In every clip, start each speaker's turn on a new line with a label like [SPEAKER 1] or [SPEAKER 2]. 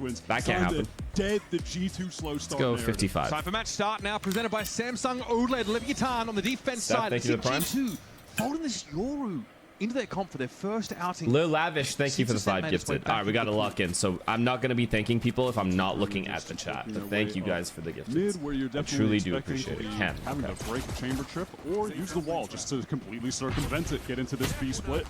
[SPEAKER 1] twins.
[SPEAKER 2] That can't happen.
[SPEAKER 1] Dead the G2 slow start.
[SPEAKER 2] Let's go 55.
[SPEAKER 3] Time for match start now, presented by Samsung OLED Leviathan on the defense side.
[SPEAKER 2] Thank you to the Prime.
[SPEAKER 3] G2 folding this Yoru into their comp for their first outing.
[SPEAKER 2] Lil Lavish, thank you for the 5 gifted. All right, we got to lock in. So I'm not going to be thanking people if I'm not looking at the chat. But thank you guys for the gifted. I truly do appreciate it. Ken.
[SPEAKER 1] Having to break a chamber trip or use the wall just to completely circumvent it, get into this B split.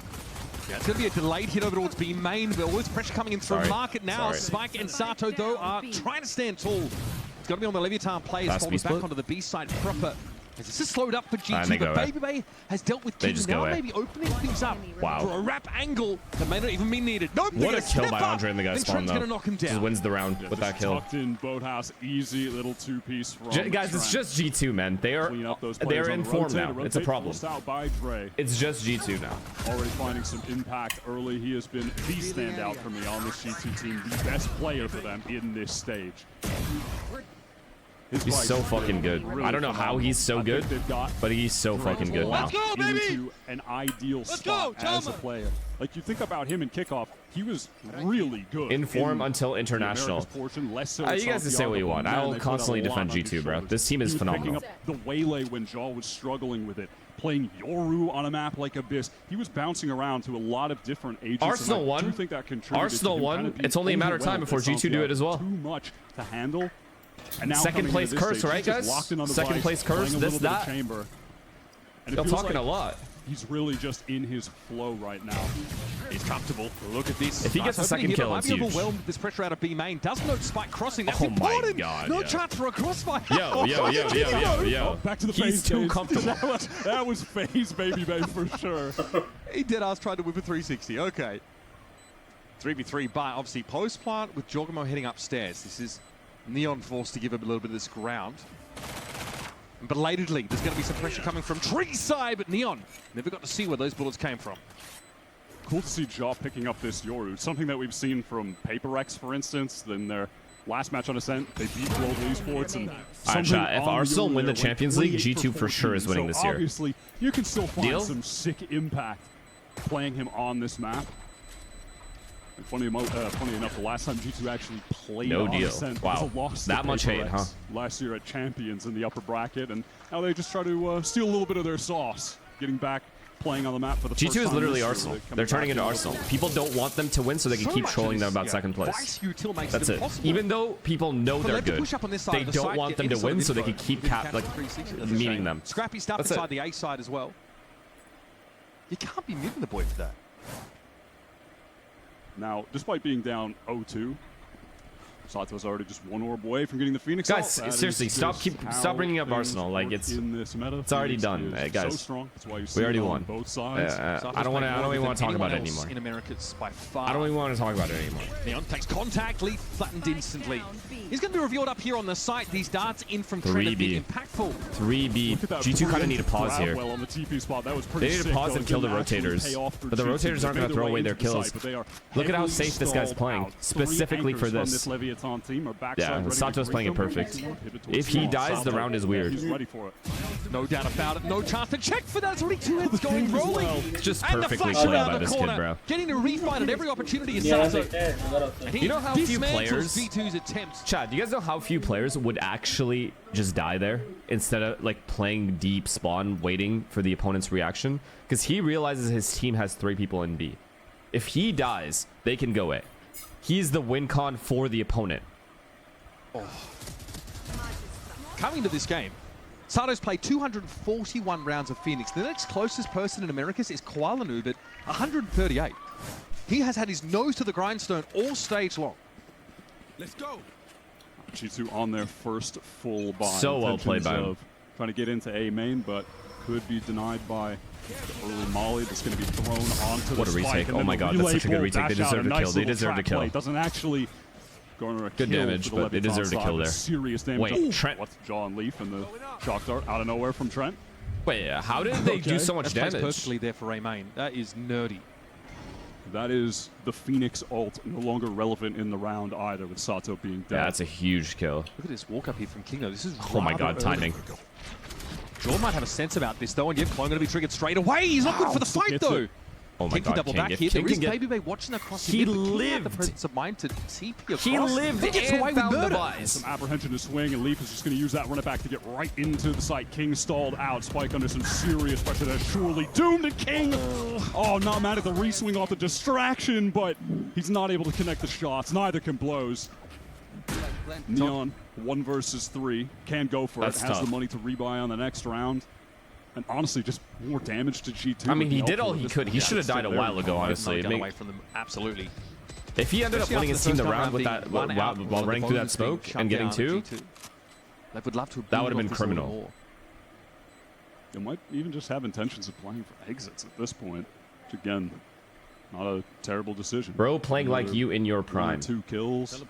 [SPEAKER 3] Yeah, it's going to be a delayed hit over towards B main, but all this pressure coming in through market now. Spike and Sato, though, are trying to stand tall. It's got to be on the Leviathan players, falling back onto the B side proper. This is slowed up for G2, but Baby Bay has dealt with King now, maybe opening things up for a wrap angle that may not even be needed. Nope,
[SPEAKER 2] what a kill by Andre and the guy's spawn, though.
[SPEAKER 3] Gonna knock him down.
[SPEAKER 2] Just wins the round with that kill.
[SPEAKER 1] Tucked in Boathouse, easy little two-piece from
[SPEAKER 2] guys, it's just G2, man. They're in form now. It's a problem. It's just G2 now.
[SPEAKER 1] Already finding some impact early. He has been the standout for me on this G2 team, the best player for them in this stage.
[SPEAKER 2] He's so fucking good. I don't know how he's so good, but he's so fucking good now.
[SPEAKER 3] Let's go, baby!
[SPEAKER 1] Into an ideal spot as a player. Like, you think about him in kickoff, he was really good.
[SPEAKER 2] In form until international. You guys can say what you want. I'll constantly defend G2, bro. This team is phenomenal.
[SPEAKER 1] Picking up the Waylay when Jaw was struggling with it. Playing Yoru on a map like Abyss. He was bouncing around to a lot of different agents.
[SPEAKER 2] Arsenal won. Arsenal won. It's only a matter of time before G2 do it as well.
[SPEAKER 1] Too much to handle. And now
[SPEAKER 2] second place curse, right, guys? Second place curse, this, that.
[SPEAKER 1] Chamber.
[SPEAKER 2] Still talking a lot.
[SPEAKER 1] He's really just in his flow right now.
[SPEAKER 3] He's comfortable. Look at this.
[SPEAKER 2] If he gets a second kill, it's huge.
[SPEAKER 3] Overwhelmed with this pressure out of B main. Does note Spike crossing. That's
[SPEAKER 2] important. My God,
[SPEAKER 3] no chance for a crossfire.
[SPEAKER 2] Yo.
[SPEAKER 1] Back to the
[SPEAKER 2] He's too comfortable.
[SPEAKER 1] That was phase Baby Bay for sure.
[SPEAKER 3] He did ask tried to whip a 360. Okay. 3v3, but obviously post plant with Jorgamo heading upstairs. This is Neon forced to give him a little bit of this ground. And belatedly, there's going to be some pressure coming from tree side, but Neon never got to see where those bullets came from.
[SPEAKER 1] Cool to see Jaw picking up this Yoru. Something that we've seen from Paper Rex, for instance, in their last match on Ascent. They beat Global Esports. And
[SPEAKER 2] if Arsenal win the Champions League, G2 for sure is winning this year.
[SPEAKER 1] Obviously, you can still find some sick impact playing him on this map. And funny enough, the last time G2 actually played on Ascent,
[SPEAKER 2] wow, that much hate, huh?
[SPEAKER 1] Last year at Champions in the upper bracket, and now they just try to steal a little bit of their sauce, getting back playing on the map for the first time.
[SPEAKER 2] G2 is literally Arsenal. They're turning into Arsenal. People don't want them to win, so they can keep trolling them about second place. That's it. Even though people know they're good, they don't want them to win, so they can keep meeting them.
[SPEAKER 3] Scrappy stuff inside the A side as well. You can't be muting the boy for that.
[SPEAKER 1] Now, despite being down 0-2, Sato's already just one orb away from getting the Phoenix.
[SPEAKER 2] Guys, seriously, stop bringing up Arsenal. Like it's already done, guys.
[SPEAKER 1] So
[SPEAKER 2] we already won.
[SPEAKER 1] Both sides.
[SPEAKER 2] I don't even want to talk about it anymore.
[SPEAKER 3] In Americas by far.
[SPEAKER 2] I don't even want to talk about it anymore.
[SPEAKER 3] Neon takes contact, lead flattened instantly. He's going to be revealed up here on the site. These darts in from Trent have been impactful.
[SPEAKER 2] 3B. G2 kind of need a pause here. They need to pause and kill the rotators. But the rotators aren't going to throw away their kills. Look at how safe this guy's playing, specifically for this. Yeah, Sato's playing it perfect. If he dies, the round is weird.
[SPEAKER 3] No doubt about it. No chance to check for that. It's already 2 hits going rolling.
[SPEAKER 2] It's just perfectly played by this kid, bro.
[SPEAKER 3] Getting to refight at every opportunity is Sato.
[SPEAKER 2] You know how few players...
[SPEAKER 3] V2's attempts.
[SPEAKER 2] Chad, do you guys know how few players would actually just die there instead of like playing deep spawn, waiting for the opponent's reaction? Because he realizes his team has 3 people in B. If he dies, they can go A. He's the win con for the opponent.
[SPEAKER 3] Coming to this game, Sato's played 241 rounds of Phoenix. The next closest person in Americas is Kuala Noob at 138. He has had his nose to the grindstone all stage long. Let's go.
[SPEAKER 1] G2 on their first full buy.
[SPEAKER 2] So well played by him.
[SPEAKER 1] Trying to get into A main, but could be denied by the early molly that's going to be thrown onto the
[SPEAKER 2] What a retake. Oh my god, that's such a good retake. They deserve to kill. They deserve to kill.
[SPEAKER 1] Doesn't actually garner a
[SPEAKER 2] good damage, but they deserve to kill there.
[SPEAKER 1] Serious damage.
[SPEAKER 2] Wait, Trent.
[SPEAKER 1] What's Jaw and Leaf and the shock dart out of nowhere from Trent?
[SPEAKER 2] Wait, how did they do so much damage?
[SPEAKER 3] That's perfectly there for A main. That is nerdy.
[SPEAKER 1] That is the Phoenix ult, no longer relevant in the round either, with Sato being dead.
[SPEAKER 2] Yeah, that's a huge kill.
[SPEAKER 3] Look at this walk up here from Kingo. This is
[SPEAKER 2] oh my god, timing.
[SPEAKER 3] Jaw might have a sense about this though, and Clone going to be triggered straight away. He's not good for the fight though.
[SPEAKER 2] Oh my
[SPEAKER 3] King can
[SPEAKER 2] god,
[SPEAKER 3] double back
[SPEAKER 2] King.
[SPEAKER 3] here.
[SPEAKER 2] If King
[SPEAKER 3] There is
[SPEAKER 2] can get...
[SPEAKER 3] Baby Bay watching across the
[SPEAKER 2] He
[SPEAKER 3] mid, but King had
[SPEAKER 2] lived.
[SPEAKER 3] the presence of mind to TP across.
[SPEAKER 2] He lived
[SPEAKER 3] He gets away
[SPEAKER 2] and
[SPEAKER 3] with
[SPEAKER 2] found the
[SPEAKER 3] murder.
[SPEAKER 2] buys.
[SPEAKER 1] Some apprehension to swing, and Leaf is just going to use that run it back to get right into the site. King stalled out. Spike under some serious pressure there. Surely doomed to King. Oh, not mad at the re-swing off the distraction, but he's not able to connect the shots. Neither can blows. Neon, 1 versus 3. Can go for
[SPEAKER 2] That's
[SPEAKER 1] it. Has
[SPEAKER 2] tough.
[SPEAKER 1] the money to rebuy on the next round. And honestly, just more damage to G2.
[SPEAKER 2] I mean, he did all he could. He should have died a while ago, honestly.
[SPEAKER 3] Gun away from them, absolutely.
[SPEAKER 2] If he ended up winning his team the round with that, while running through that smoke and getting 2,
[SPEAKER 3] They would love to.
[SPEAKER 2] that would have been criminal.
[SPEAKER 1] They might even just have intentions of playing for exits at this point. Which, again, not a terrible decision.
[SPEAKER 2] Bro, playing like you in your prime.
[SPEAKER 1] 2 kills.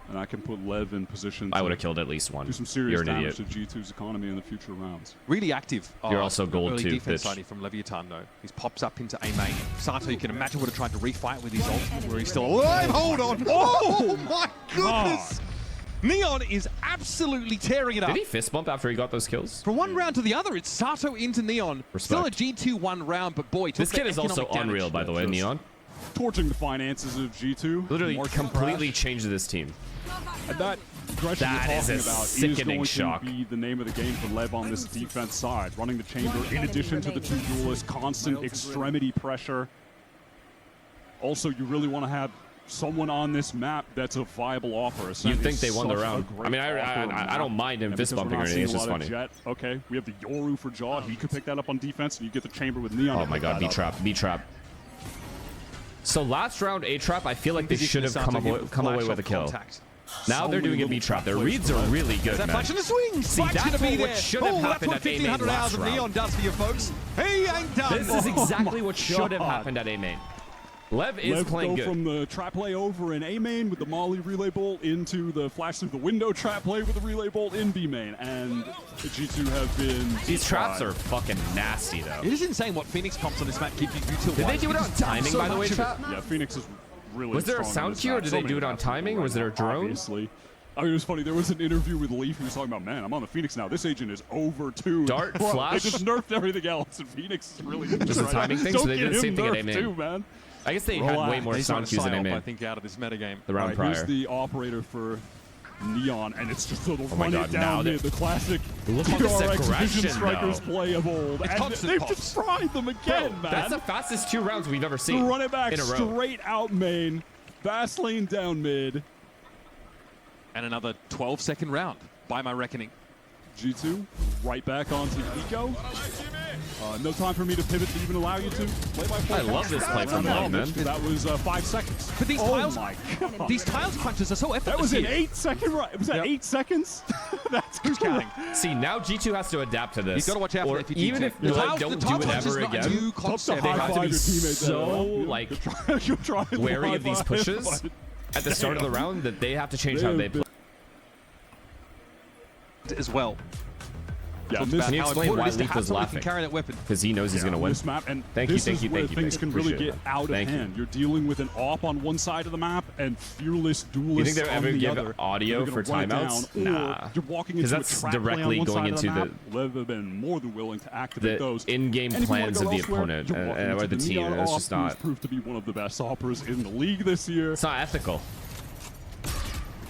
[SPEAKER 1] And I can put Lev in position
[SPEAKER 2] I
[SPEAKER 1] to
[SPEAKER 2] would have killed at least 1.
[SPEAKER 1] do some serious
[SPEAKER 2] You're an
[SPEAKER 1] damage
[SPEAKER 2] idiot.
[SPEAKER 1] to G2's economy in the future rounds.
[SPEAKER 3] Really active.
[SPEAKER 2] You're also gold
[SPEAKER 3] early
[SPEAKER 2] too,
[SPEAKER 3] defense
[SPEAKER 2] bitch.
[SPEAKER 3] siding from Leviathan though. He pops up into A main. Sato, you can imagine, would have tried to refight with his ult, where he's still alive. Hold on. Oh my goodness. Neon is absolutely tearing it up.
[SPEAKER 2] Did he fist bump after he got those kills?
[SPEAKER 3] From one round to the other, it's Sato into Neon.
[SPEAKER 2] Respect.
[SPEAKER 3] Still a G2 1 round, but boy,
[SPEAKER 2] This kid is also unreal, by the way, Neon.
[SPEAKER 1] Torching the finances of G2.
[SPEAKER 2] Literally
[SPEAKER 1] Market
[SPEAKER 2] completely
[SPEAKER 1] crash.
[SPEAKER 2] changed this team.
[SPEAKER 1] And that aggression
[SPEAKER 2] That
[SPEAKER 1] you're
[SPEAKER 2] is
[SPEAKER 1] talking
[SPEAKER 2] a
[SPEAKER 1] about
[SPEAKER 2] sickening
[SPEAKER 1] is
[SPEAKER 2] shock.
[SPEAKER 1] going to be the name of the game for Lev on this defense side. Running the chamber in addition to the 2 duelists, constant extremity pressure. Also, you really want to have someone on this map that's a viable offer.
[SPEAKER 2] You think they won the round? I mean, I don't mind him fist bumping or anything. It's just funny.
[SPEAKER 1] Jet, okay, we have the Yoru for Jaw. He could pick that up on defense, and you get the chamber with Neon.
[SPEAKER 2] Oh my god, B-trap, B-trap. So last round A-trap, I feel like they should have come away with a kill. Now they're doing a B-trap. Their reads are really good, man.
[SPEAKER 3] Flash in the swing.
[SPEAKER 2] See, that's what should have happened at A-main
[SPEAKER 3] that's what 1,500 hours
[SPEAKER 2] last
[SPEAKER 3] of
[SPEAKER 2] round.
[SPEAKER 3] Neon does for you folks. He ain't done.
[SPEAKER 2] This is exactly what should have
[SPEAKER 1] God.
[SPEAKER 2] happened at A-main. Lev is
[SPEAKER 1] Lev
[SPEAKER 2] playing
[SPEAKER 1] go
[SPEAKER 2] good.
[SPEAKER 1] from the trap play over in A main with the Molly relay bolt into the flash through the window trap play with the relay bolt in B main, and the G2 have been.
[SPEAKER 2] These traps are fucking nasty, though.
[SPEAKER 3] It is insane what Phoenix comps on this map give you.
[SPEAKER 2] Did they do it on timing, by the way, Trap?
[SPEAKER 1] Yeah, Phoenix is really.
[SPEAKER 2] Was there a
[SPEAKER 1] strong
[SPEAKER 2] sound
[SPEAKER 1] on this
[SPEAKER 2] cue, or
[SPEAKER 1] map.
[SPEAKER 2] did
[SPEAKER 1] So
[SPEAKER 2] they
[SPEAKER 1] many
[SPEAKER 2] do it on
[SPEAKER 1] maps
[SPEAKER 2] timing, or was there a
[SPEAKER 1] right
[SPEAKER 2] drone?
[SPEAKER 1] now, Obviously. I mean, it was funny. There was an interview with Leaf. He was talking about, man, I'm on the Phoenix now. This agent is over 2.
[SPEAKER 2] Dart,
[SPEAKER 1] Bro,
[SPEAKER 2] flash.
[SPEAKER 1] They just nerfed everything else, and Phoenix is really
[SPEAKER 2] Just a timing thing,
[SPEAKER 1] Don't
[SPEAKER 2] so they
[SPEAKER 1] get
[SPEAKER 2] did the
[SPEAKER 1] him
[SPEAKER 2] same thing at
[SPEAKER 1] nerfed
[SPEAKER 2] A-main.
[SPEAKER 1] too, man.
[SPEAKER 2] I guess they had way more
[SPEAKER 3] He's
[SPEAKER 2] sound cues than
[SPEAKER 3] I
[SPEAKER 2] A-main.
[SPEAKER 3] think out of this metagame.
[SPEAKER 2] The round
[SPEAKER 1] Here's
[SPEAKER 2] prior.
[SPEAKER 1] the operator for Neon, and it's just the
[SPEAKER 2] Oh my
[SPEAKER 1] run
[SPEAKER 2] God,
[SPEAKER 1] it
[SPEAKER 2] now
[SPEAKER 1] down
[SPEAKER 2] they-
[SPEAKER 1] mid, the classic
[SPEAKER 2] Look at this
[SPEAKER 1] TRX
[SPEAKER 2] aggression,
[SPEAKER 1] Vision Strikers
[SPEAKER 2] though.
[SPEAKER 1] play of old.
[SPEAKER 3] It's
[SPEAKER 1] And
[SPEAKER 3] constant
[SPEAKER 1] they've
[SPEAKER 3] pops.
[SPEAKER 1] just tried them again, man.
[SPEAKER 2] That's the fastest 2 rounds we've ever seen
[SPEAKER 1] Run it back
[SPEAKER 2] in a row.
[SPEAKER 1] straight out main, fast lane down mid.
[SPEAKER 3] And another 12-second round, by my reckoning.
[SPEAKER 1] G2 right back onto Eco. No time for me to pivot to even allow you to play by play.
[SPEAKER 2] I love this play from Lev, man.
[SPEAKER 1] That was 5 seconds.
[SPEAKER 3] But these
[SPEAKER 1] oh
[SPEAKER 3] tiles,
[SPEAKER 1] my God.
[SPEAKER 3] these tiles crunches are so effortless.
[SPEAKER 1] That was an
[SPEAKER 3] here.
[SPEAKER 1] 8-second run. Was that
[SPEAKER 3] Yep.
[SPEAKER 1] 8 seconds? That's
[SPEAKER 3] Who's counting?
[SPEAKER 2] See, now G2 has to adapt to this.
[SPEAKER 3] He's got to watch out for
[SPEAKER 2] Or
[SPEAKER 3] that if you
[SPEAKER 2] even
[SPEAKER 3] do
[SPEAKER 2] if
[SPEAKER 3] too.
[SPEAKER 2] you
[SPEAKER 3] The
[SPEAKER 2] like,
[SPEAKER 3] tiles-
[SPEAKER 2] don't
[SPEAKER 3] the
[SPEAKER 2] do
[SPEAKER 3] tile
[SPEAKER 2] it
[SPEAKER 3] crunch is
[SPEAKER 2] ever
[SPEAKER 3] not a
[SPEAKER 2] again.
[SPEAKER 3] new
[SPEAKER 1] Tough to
[SPEAKER 3] concept.
[SPEAKER 2] They have to
[SPEAKER 1] high-five
[SPEAKER 2] be
[SPEAKER 1] your teammates.
[SPEAKER 2] so,
[SPEAKER 1] Yeah.
[SPEAKER 2] like,
[SPEAKER 1] You're trying to
[SPEAKER 2] wary of these
[SPEAKER 1] high-five,
[SPEAKER 2] pushes
[SPEAKER 1] but
[SPEAKER 2] at the start of the
[SPEAKER 1] damn.
[SPEAKER 2] round that they have to change
[SPEAKER 1] They
[SPEAKER 2] how
[SPEAKER 1] have
[SPEAKER 2] they
[SPEAKER 1] been-
[SPEAKER 2] play.
[SPEAKER 3] As well.
[SPEAKER 1] Yeah,
[SPEAKER 3] Talks
[SPEAKER 1] this,
[SPEAKER 3] about
[SPEAKER 2] Can you
[SPEAKER 3] how
[SPEAKER 2] explain
[SPEAKER 3] important
[SPEAKER 2] why
[SPEAKER 3] it is to
[SPEAKER 2] Leaf
[SPEAKER 3] have
[SPEAKER 2] was
[SPEAKER 3] someone who can
[SPEAKER 2] laughing?
[SPEAKER 3] carry that weapon.
[SPEAKER 2] Because he knows he's going to win.
[SPEAKER 1] this map, and
[SPEAKER 2] Thank you,
[SPEAKER 1] this
[SPEAKER 2] thank
[SPEAKER 1] is
[SPEAKER 2] you,
[SPEAKER 1] where
[SPEAKER 2] thank you,
[SPEAKER 1] things
[SPEAKER 2] thank you.
[SPEAKER 1] can really
[SPEAKER 2] Appreciate
[SPEAKER 1] get
[SPEAKER 2] it.
[SPEAKER 1] out of
[SPEAKER 2] Thank you.
[SPEAKER 1] hand. You're dealing with an op on one side of the map and fearless duelists
[SPEAKER 2] You think they'll
[SPEAKER 1] on
[SPEAKER 2] ever
[SPEAKER 1] the
[SPEAKER 2] give
[SPEAKER 1] other.
[SPEAKER 2] audio
[SPEAKER 1] You're
[SPEAKER 2] for
[SPEAKER 1] gonna run it
[SPEAKER 2] timeouts?
[SPEAKER 1] down, or
[SPEAKER 2] Nah.
[SPEAKER 1] You're walking
[SPEAKER 2] 'Cause
[SPEAKER 1] into
[SPEAKER 2] that's
[SPEAKER 1] a trap play
[SPEAKER 2] directly
[SPEAKER 1] on one
[SPEAKER 2] going
[SPEAKER 1] side of the
[SPEAKER 2] into
[SPEAKER 1] map. Lev have been more than willing to activate
[SPEAKER 2] The
[SPEAKER 1] those.
[SPEAKER 2] in-game
[SPEAKER 1] And if you wanna
[SPEAKER 2] plans
[SPEAKER 1] go
[SPEAKER 2] of the
[SPEAKER 1] elsewhere,
[SPEAKER 2] opponent
[SPEAKER 1] you're walking
[SPEAKER 2] or
[SPEAKER 1] into
[SPEAKER 2] the team.
[SPEAKER 1] Neon
[SPEAKER 2] It's
[SPEAKER 1] op,
[SPEAKER 2] just
[SPEAKER 1] who's
[SPEAKER 2] not.
[SPEAKER 1] proved to be one of the best operas in the league this year.
[SPEAKER 2] It's not ethical.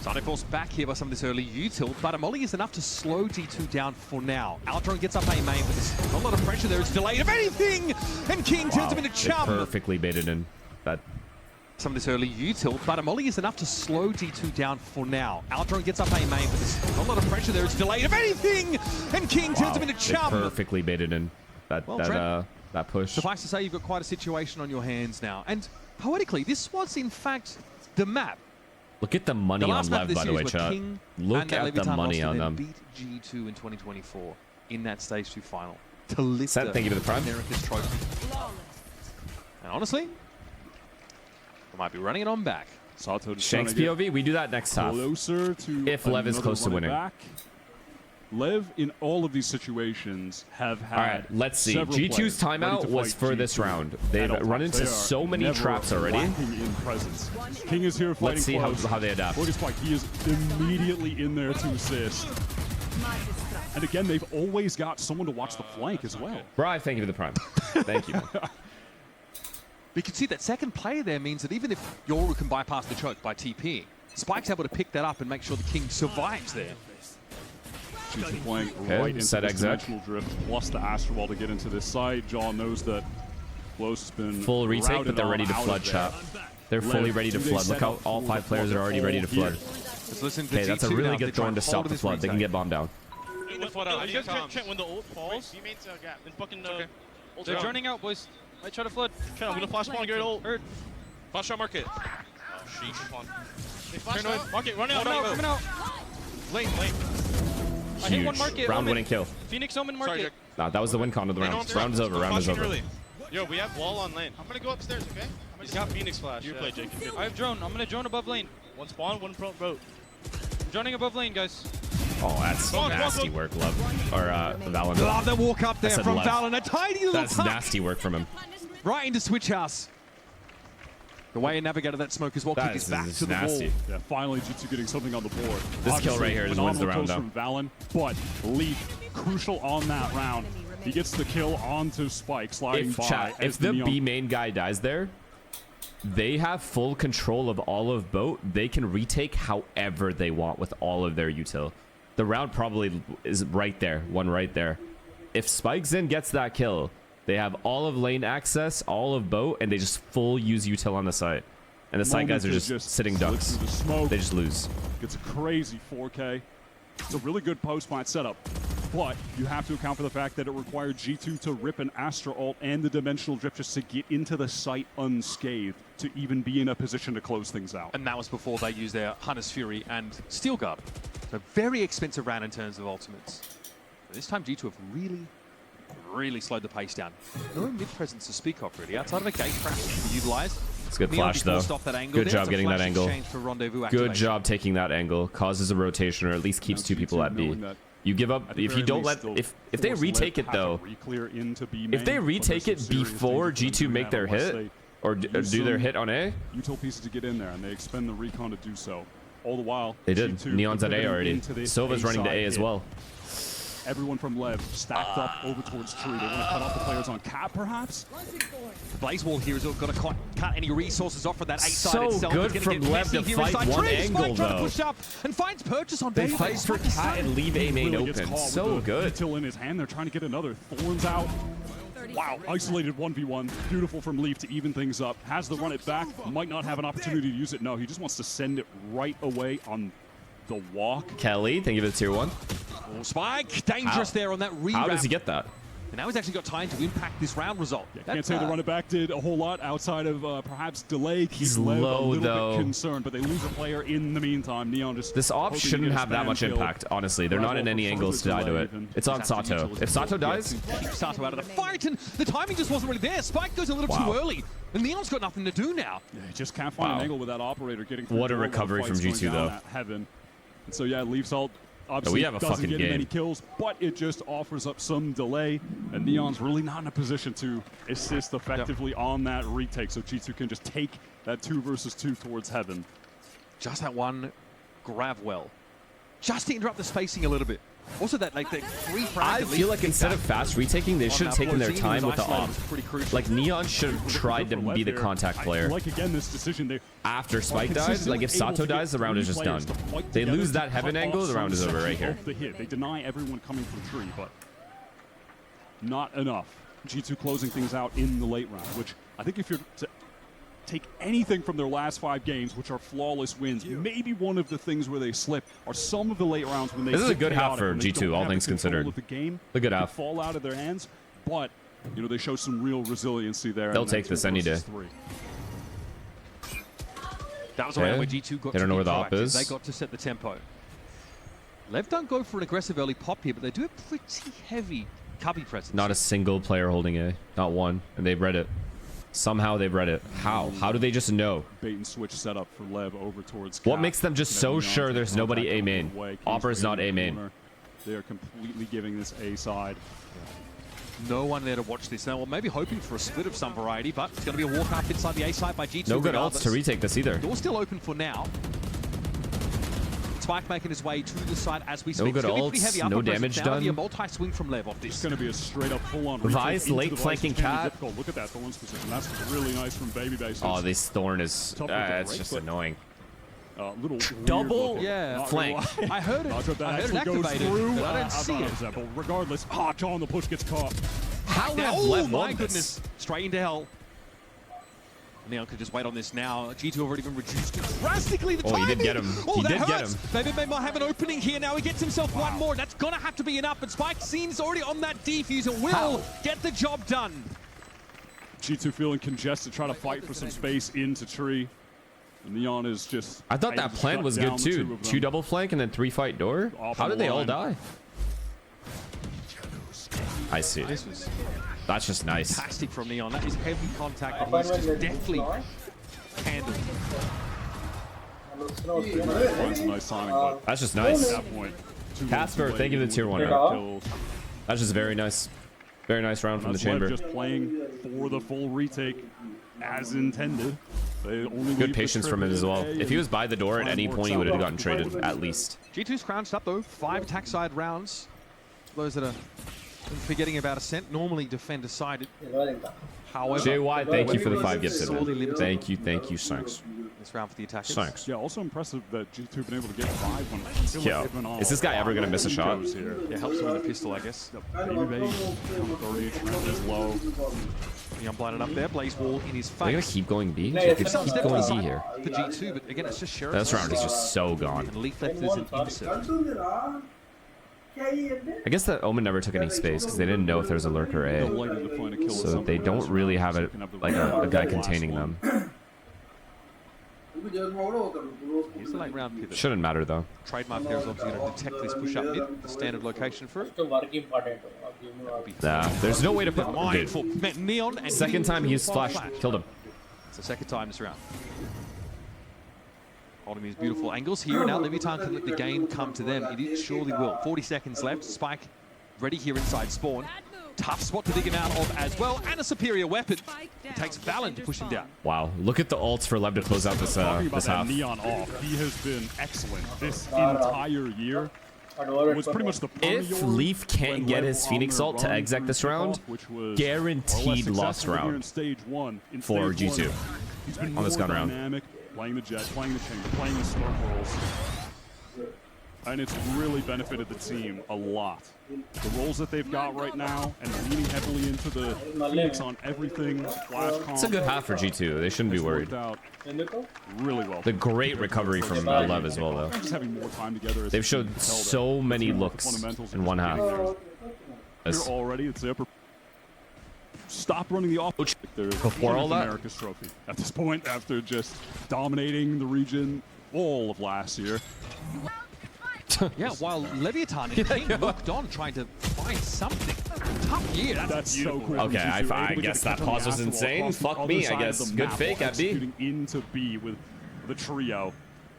[SPEAKER 3] Sonic forced back here by some of this early util, but a molly is enough to slow G2 down for now. Altron gets up A main, but there's not a lot of pressure there. It's delayed, if anything, and King turns him into
[SPEAKER 2] They
[SPEAKER 3] chum.
[SPEAKER 2] perfectly baited in. That
[SPEAKER 3] Some of this early util, but a molly is enough to slow G2 down for now. Altron gets up A main, but there's not a lot of pressure there. It's delayed, if anything, and King turns him into
[SPEAKER 2] they
[SPEAKER 3] chum.
[SPEAKER 2] perfectly baited in. That
[SPEAKER 3] Well,
[SPEAKER 2] that
[SPEAKER 3] Trent,
[SPEAKER 2] that push.
[SPEAKER 3] Suffice to say, you've got quite a situation on your hands now. And poetically, this was in fact the map.
[SPEAKER 2] Look at the money
[SPEAKER 3] The
[SPEAKER 2] on
[SPEAKER 3] last map
[SPEAKER 2] Lev,
[SPEAKER 3] this
[SPEAKER 2] by the
[SPEAKER 3] year
[SPEAKER 2] way,
[SPEAKER 3] is where
[SPEAKER 2] chat.
[SPEAKER 3] King
[SPEAKER 2] Look
[SPEAKER 3] and
[SPEAKER 2] at the
[SPEAKER 3] Leviathan
[SPEAKER 2] money
[SPEAKER 3] lost
[SPEAKER 2] on
[SPEAKER 3] and
[SPEAKER 2] them.
[SPEAKER 3] then beat G2 in 2024 in that Stage 2 final to lift
[SPEAKER 2] Seth, thank you for the prime.
[SPEAKER 3] America's trophy. And honestly, I might be running it on back.
[SPEAKER 1] Sato just
[SPEAKER 2] Shanks
[SPEAKER 1] trying to get
[SPEAKER 2] POV, we do that next half.
[SPEAKER 1] closer to
[SPEAKER 2] If Lev is
[SPEAKER 1] another
[SPEAKER 2] close to
[SPEAKER 1] run it
[SPEAKER 2] winning.
[SPEAKER 1] back. Lev, in all of these situations, have had.
[SPEAKER 2] All right, let's see.
[SPEAKER 1] several
[SPEAKER 2] G2's
[SPEAKER 1] players ready
[SPEAKER 2] timeout
[SPEAKER 1] to
[SPEAKER 2] was
[SPEAKER 1] fight
[SPEAKER 2] for this
[SPEAKER 1] G2
[SPEAKER 2] round.
[SPEAKER 1] at
[SPEAKER 2] They've
[SPEAKER 1] all
[SPEAKER 2] run
[SPEAKER 1] times.
[SPEAKER 2] into
[SPEAKER 1] They are
[SPEAKER 2] so many
[SPEAKER 1] never
[SPEAKER 2] traps already.
[SPEAKER 1] lacking in presence. King is here fighting
[SPEAKER 2] Let's see
[SPEAKER 1] close.
[SPEAKER 2] how they adapt.
[SPEAKER 1] Look at Spike. He is immediately in there to assist. And again, they've always got someone to watch the flank as well.
[SPEAKER 2] Bri, thank you for the prime. Thank you.
[SPEAKER 3] you can see that second player there means that even if Yoru can bypass the choke by TP, Spike's able to pick that up and make sure the King survives there.
[SPEAKER 1] G2 playing right into this dimensional drift, plus the Astro Ball to get into this site. John knows that Close has been
[SPEAKER 2] full retake, but they're ready to flood, chat. They're fully ready to flood. Look how all 5 players are already ready to flood. Okay, that's a really good throw to stop the flood. They can get bombed down.
[SPEAKER 4] You guys check when the ult falls. Then fucking
[SPEAKER 5] they're joining out, boys. Might try to flood.
[SPEAKER 4] I'm gonna flash spawn, get ult.
[SPEAKER 5] Hurt.
[SPEAKER 4] Flash out market. Oh, sheesh. They flash
[SPEAKER 5] Turn
[SPEAKER 4] out. Market, run out.
[SPEAKER 5] Coming out.
[SPEAKER 4] Lane.
[SPEAKER 5] I hit one market.
[SPEAKER 2] Round winning kill.
[SPEAKER 5] Phoenix Omen market.
[SPEAKER 2] Nah, that was the win con of the round. Round is over. Round is over.
[SPEAKER 4] Yo, we have wall on lane. I'm gonna go upstairs, okay? He's got Phoenix flash. You play, Jake.
[SPEAKER 5] I have drone. I'm gonna drone above lane.
[SPEAKER 4] One spawn, one front boat.
[SPEAKER 5] I'm droning above lane, guys.
[SPEAKER 2] Oh, that's nasty work, Love. Or Valorant.
[SPEAKER 3] Love the walk up there from
[SPEAKER 2] Lev.
[SPEAKER 3] Valorant. A tiny little
[SPEAKER 2] That's
[SPEAKER 3] tuck
[SPEAKER 2] nasty work from him.
[SPEAKER 3] right into Switch House. The way he navigated that smoke as well, kick his back to the
[SPEAKER 2] nasty.
[SPEAKER 3] wall.
[SPEAKER 1] Yeah, finally G2 getting something on the board.
[SPEAKER 2] This kill right here just wins the round
[SPEAKER 1] from Valen, but Leaf crucial on that round. He gets the kill onto Spike, sliding by.
[SPEAKER 2] If the B main guy dies there, they have full control of all of boat. They can retake however they want with all of their util. The round probably is right there, one right there. If Spike Zen gets that kill, they have all of lane access, all of boat, and they just full use util on the site. And the site guys are just sitting ducks. They just lose.
[SPEAKER 1] Gets a crazy 4K. It's a really good post-fight setup. But you have to account for the fact that it required G2 to rip an Astra ult and the Dimensional Drift just to get into the site unscathed to even be in a position to close things out.
[SPEAKER 3] And that was before they used their Hunter's Fury and Steel Guard. So very expensive round in terms of ultimates. But this time G2 have really slowed the pace down. No mid-presence to speak of, really. Outside of a gate crash to be utilized.
[SPEAKER 2] It's a good flash, though. Good job getting that angle. Good job taking that angle. Causes a rotation, or at least keeps 2 people at B. You give up if you don't let if they retake it though. If they retake it before G2 make their hit or do their hit on A,
[SPEAKER 1] util pieces to get in there, and they expend the recon to do so. All the while
[SPEAKER 2] they did. Neon's at A already. Silva's running to A as well.
[SPEAKER 1] Everyone from Lev stacked up over towards Tree. They want to cut off the players on Cap, perhaps?
[SPEAKER 3] The Blaze Wall here has got to cut any resources off for that A side
[SPEAKER 2] so
[SPEAKER 3] itself.
[SPEAKER 2] Good from Lev to fight one angle, though.
[SPEAKER 3] To push up and finds purchase on
[SPEAKER 2] they fight for Cat and leave A main open. So good.
[SPEAKER 1] Till in his hand, they're trying to get another. Thorns out. Wow, isolated 1v1. Beautiful from Leaf to even things up. Has to run it back. Might not have an opportunity to use it. No, he just wants to send it right away on the walk.
[SPEAKER 2] Kelly, thank you for the tier 1.
[SPEAKER 3] Oh, Spike, dangerous there on that rebound.
[SPEAKER 2] How does he get that?
[SPEAKER 3] And now he's actually got time to impact this round result.
[SPEAKER 1] Yeah, can't say the run it back did a whole lot outside of perhaps delay.
[SPEAKER 2] He's low, though.
[SPEAKER 1] Bit concerned, but they lose a player in the meantime. Neon just
[SPEAKER 2] this op shouldn't have that much impact, honestly. They're not in any angles to die to it. It's on Sato. If Sato dies...
[SPEAKER 3] Sato out of the fight, and the timing just wasn't really there. Spike goes a little too early, and Neon's got nothing to do now.
[SPEAKER 1] Yeah, he just can't find an angle with that operator getting...
[SPEAKER 2] What a recovery from G2, though.
[SPEAKER 1] Heaven. And so, yeah, Leaf's ult obviously
[SPEAKER 2] we have a
[SPEAKER 1] doesn't
[SPEAKER 2] fucking
[SPEAKER 1] get
[SPEAKER 2] game.
[SPEAKER 1] Many kills, but it just offers up some delay, and Neon's really not in a position to assist effectively on that retake, so G2 can just take that 2 versus 2 towards Heaven.
[SPEAKER 3] Just that one grab well. Just to interrupt the spacing a little bit. Also, that like the 3
[SPEAKER 2] I feel like instead of fast retaking, they should have taken their time with the op. Like Neon should have tried to be the contact player.
[SPEAKER 1] Like again, this decision
[SPEAKER 2] after Spike dies, like if Sato dies, the round is just done. They lose that Heaven angle, the round is over right here.
[SPEAKER 1] They deny everyone coming from Tree, but not enough. G2 closing things out in the late round, which I think if you're to take anything from their last 5 games, which are flawless wins, maybe one of the things where they slip are some of the late rounds when they.
[SPEAKER 2] This is a good half for G2, all things considered.
[SPEAKER 1] The game,
[SPEAKER 2] a good half.
[SPEAKER 1] Fall out of their hands, but you know they show some real resiliency there.
[SPEAKER 2] They'll take this any day.
[SPEAKER 1] 3.
[SPEAKER 3] That was where G2 got.
[SPEAKER 2] They don't know where the op is.
[SPEAKER 3] They got to set the tempo. Lev don't go for an aggressive early pop here, but they do a pretty heavy cubby presence.
[SPEAKER 2] Not a single player holding A, not one, and they've read it. Somehow they've read it. How? How do they just know?
[SPEAKER 1] Bait and switch setup for Lev over towards Cap.
[SPEAKER 2] What makes them just so sure there's nobody A main? Opera's not A main.
[SPEAKER 1] They are completely giving this A side.
[SPEAKER 3] No one there to watch this now. Well, maybe hoping for a split of some variety, but it's going to be a walk up inside the A side by G2.
[SPEAKER 2] No good ults to retake this either.
[SPEAKER 3] Door's still open for now. Spike making his way to the side as we speak.
[SPEAKER 2] No good
[SPEAKER 3] It's gonna be pretty
[SPEAKER 2] ults,
[SPEAKER 3] heavy
[SPEAKER 2] no
[SPEAKER 3] upper
[SPEAKER 2] damage
[SPEAKER 3] presence. Now
[SPEAKER 2] done.
[SPEAKER 3] Be a multi-swing from Lev off this.
[SPEAKER 1] It's going to be a straight up full-on
[SPEAKER 2] Vice late flanking cat.
[SPEAKER 1] Look at that Thorn's position. That's really nice from Baby Bases.
[SPEAKER 2] Oh, this Thorn is, it's just annoying.
[SPEAKER 1] Little
[SPEAKER 2] Double
[SPEAKER 3] yeah.
[SPEAKER 2] flank.
[SPEAKER 3] I heard it. I heard it activated, but I don't see it.
[SPEAKER 1] But regardless, John, the push gets caught.
[SPEAKER 2] How
[SPEAKER 3] Now,
[SPEAKER 2] have
[SPEAKER 3] oh
[SPEAKER 2] Lev
[SPEAKER 3] my
[SPEAKER 2] won
[SPEAKER 3] goodness.
[SPEAKER 2] this?
[SPEAKER 3] Straight into hell. Neon could just wait on this now. G2 already been reduced drastically. The timing.
[SPEAKER 2] He did get him.
[SPEAKER 3] Oh,
[SPEAKER 2] He did get
[SPEAKER 3] hurts.
[SPEAKER 2] him.
[SPEAKER 3] Baby Bay might have an opening here. Now he gets himself one more. That's going to have to be enough. But Spike Scene's already on that defuse and will get the job done.
[SPEAKER 1] G2 feeling congested, trying to fight for some space into tree. And Neon is just...
[SPEAKER 2] I thought that plan was good too. 2 double flank and then 3 fight door. How did they all die? I see. That's just nice.
[SPEAKER 3] Fantastic from Neon. That is heavy contact that he's just deftly handled.
[SPEAKER 1] Finds a nice timing, but
[SPEAKER 2] That's just
[SPEAKER 1] at
[SPEAKER 2] nice.
[SPEAKER 1] that point...
[SPEAKER 2] Casper, thank you for the tier 1 round. That's just very nice. Very nice round from the chamber.
[SPEAKER 1] Just playing for the full retake as intended. They only
[SPEAKER 2] Good patience from him as well. If he was by the door at any point, he would have gotten traded, at least.
[SPEAKER 3] G2's crouched up though. 5 attack side rounds. Those that are forgetting about Ascent normally defend aside. However,
[SPEAKER 2] JY, thank you for the 5 gifted.
[SPEAKER 3] sorely limited.
[SPEAKER 2] Thank you, thanks.
[SPEAKER 3] This round for the attackers.
[SPEAKER 2] Thanks.
[SPEAKER 1] Yeah, also impressive that G2 been able to get 5 when I feel like they've been on
[SPEAKER 2] Is this guy ever gonna miss a shot?
[SPEAKER 1] here.
[SPEAKER 3] Yeah, helps him with a pistol, I guess.
[SPEAKER 1] Baby 30 is low.
[SPEAKER 3] Neon blinded up there. Blaze wall in his
[SPEAKER 2] Are they gonna
[SPEAKER 3] face.
[SPEAKER 2] keep going B? They could keep going B here.
[SPEAKER 3] For G2, but again, it's just Sheriff.
[SPEAKER 2] This round is just so gone.
[SPEAKER 3] And Leaf left is an insert.
[SPEAKER 2] I guess that Omen never took any space because they didn't know if there was a lurker
[SPEAKER 1] They're
[SPEAKER 2] A.
[SPEAKER 1] likely to find a kill
[SPEAKER 2] So they don't really have it like a guy containing them.
[SPEAKER 3] Here's the late round pivot.
[SPEAKER 2] Shouldn't matter though.
[SPEAKER 3] Trademark there is obviously going to detect this push up mid, the standard location for it.
[SPEAKER 2] Nah, there's no way to put.
[SPEAKER 3] Mindful.
[SPEAKER 2] Dude,
[SPEAKER 3] Neon and
[SPEAKER 2] second time he used flash, killed him.
[SPEAKER 3] It's the second time this round. Holding these beautiful angles here. Now Leviathan can let the game come to them. It surely will. 40 seconds left. Spike ready here inside spawn. Tough spot to dig him out of as well, and a superior weapon. It takes Valen to push him down.
[SPEAKER 2] Wow, look at the ults for Lev to close out this
[SPEAKER 1] Talking about
[SPEAKER 2] this
[SPEAKER 1] that
[SPEAKER 2] half.
[SPEAKER 1] Neon off, he has been excellent this entire year. It was pretty much the
[SPEAKER 2] If Leaf can't get his Phoenix ult to exec this round, guaranteed lost round for G2 on this gun round.
[SPEAKER 1] Dynamic, playing the jet, playing the chamber, playing the smoke rolls. And it's really benefited the team a lot. The roles that they've got right now and leaning heavily into the Phoenix on everything.
[SPEAKER 2] It's a good half for G2. They shouldn't be worried.
[SPEAKER 1] Really well.
[SPEAKER 2] The great recovery from Lev as well, though.
[SPEAKER 1] Just having more time together.
[SPEAKER 2] They've showed so many looks in one half.
[SPEAKER 1] Here already, it's the upper. Stop running the off.
[SPEAKER 2] Before all that?
[SPEAKER 1] America's trophy at this point, after just dominating the region all of last year.
[SPEAKER 3] Yeah, while Leviathan and King looked on trying to find something. Tough year. That's
[SPEAKER 1] so cool.
[SPEAKER 2] Okay, I guess that pause was insane. Fuck me, I guess. Good fake at B.
[SPEAKER 1] Into B with the trio.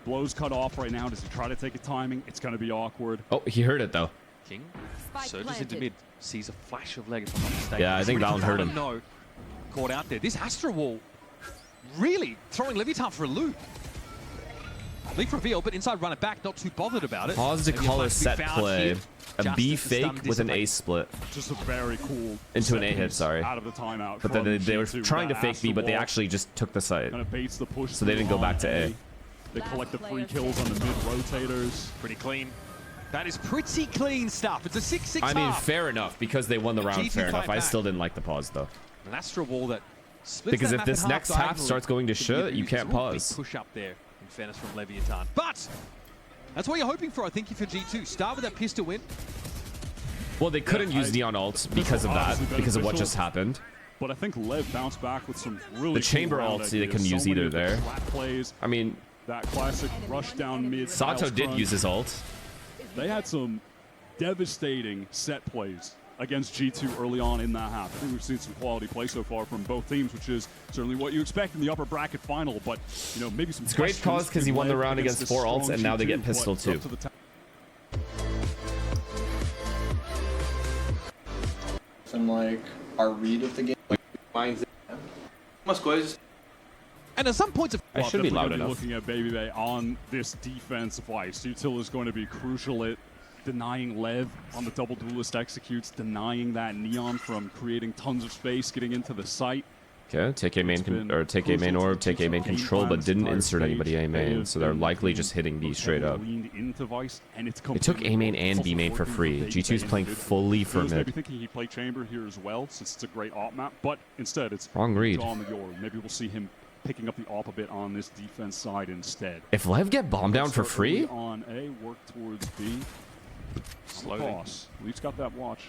[SPEAKER 1] Blows cut off right now. Does he try to take a timing? It's going to be awkward.
[SPEAKER 2] Oh, he heard it though.
[SPEAKER 3] King surges into mid, sees a flash of leg, if I'm not mistaken.
[SPEAKER 2] Yeah, I think Valen heard him.
[SPEAKER 3] No, caught out there. This Astra wall really throwing Leviathan for a loop. Leak reveal, but inside run it back, not too bothered about it.
[SPEAKER 2] Pause to call a set play. A B fake with an A split.
[SPEAKER 1] Just a very cool.
[SPEAKER 2] Into an A hit, sorry.
[SPEAKER 1] Out of the timeout.
[SPEAKER 2] But then they were trying to fake B, but they actually just took the site.
[SPEAKER 1] Kind of baits the push.
[SPEAKER 2] So they didn't go back to A.
[SPEAKER 1] They collect the free kills on the mid rotators.
[SPEAKER 3] Pretty clean. That is pretty clean stuff. It's a 6-6
[SPEAKER 2] I mean, fair enough, because they won the round, fair enough. I still didn't like the pause, though.
[SPEAKER 3] An Astra wall that splits
[SPEAKER 2] because
[SPEAKER 3] that
[SPEAKER 2] if
[SPEAKER 3] map
[SPEAKER 2] this
[SPEAKER 3] in
[SPEAKER 2] next half starts going to shit, you can't pause.
[SPEAKER 3] Push up there in fairness from Leviathan. But that's what you're hoping for, I think, for G2. Start with that pistol win.
[SPEAKER 2] Well, they couldn't use Neon ult because of that, because of what just happened.
[SPEAKER 1] But I think Lev bounced back with some really
[SPEAKER 2] the chamber
[SPEAKER 1] cool
[SPEAKER 2] ult, they couldn't use either there.
[SPEAKER 1] Plays,
[SPEAKER 2] I mean,
[SPEAKER 1] that classic rush down mid.
[SPEAKER 2] Sato did use his ult.
[SPEAKER 1] They had some devastating set plays against G2 early on in that half. I think we've seen some quality play so far from both teams, which is certainly what you expect in the upper bracket final. But you know, maybe some.
[SPEAKER 2] It's great cause because he won the round against 4 ults, and now they get pistol too.
[SPEAKER 6] And like our read of the game, like, minds. Umas coisas
[SPEAKER 3] And at some points of...
[SPEAKER 2] I should be loud enough.
[SPEAKER 1] Looking at Baby Bay on this defense vice. Util is going to be crucial at denying Lev on the double duelist executes, denying that Neon from creating tons of space, getting into the site.
[SPEAKER 2] Okay, take A main take A main orb, take A main control, but didn't insert anybody A main, so they're likely just hitting B straight up. They took A main and B main for free. G2 is playing fully for mid.
[SPEAKER 1] Maybe thinking he'd play Chamber here as well, since it's a great op map, but instead it's
[SPEAKER 2] wrong read.
[SPEAKER 1] on the Yor. Maybe we'll see him picking up the op a bit on this defense side instead.
[SPEAKER 2] If Lev get bombed down for free,
[SPEAKER 1] on A, work towards B. Slowly. Leaf's got that watch.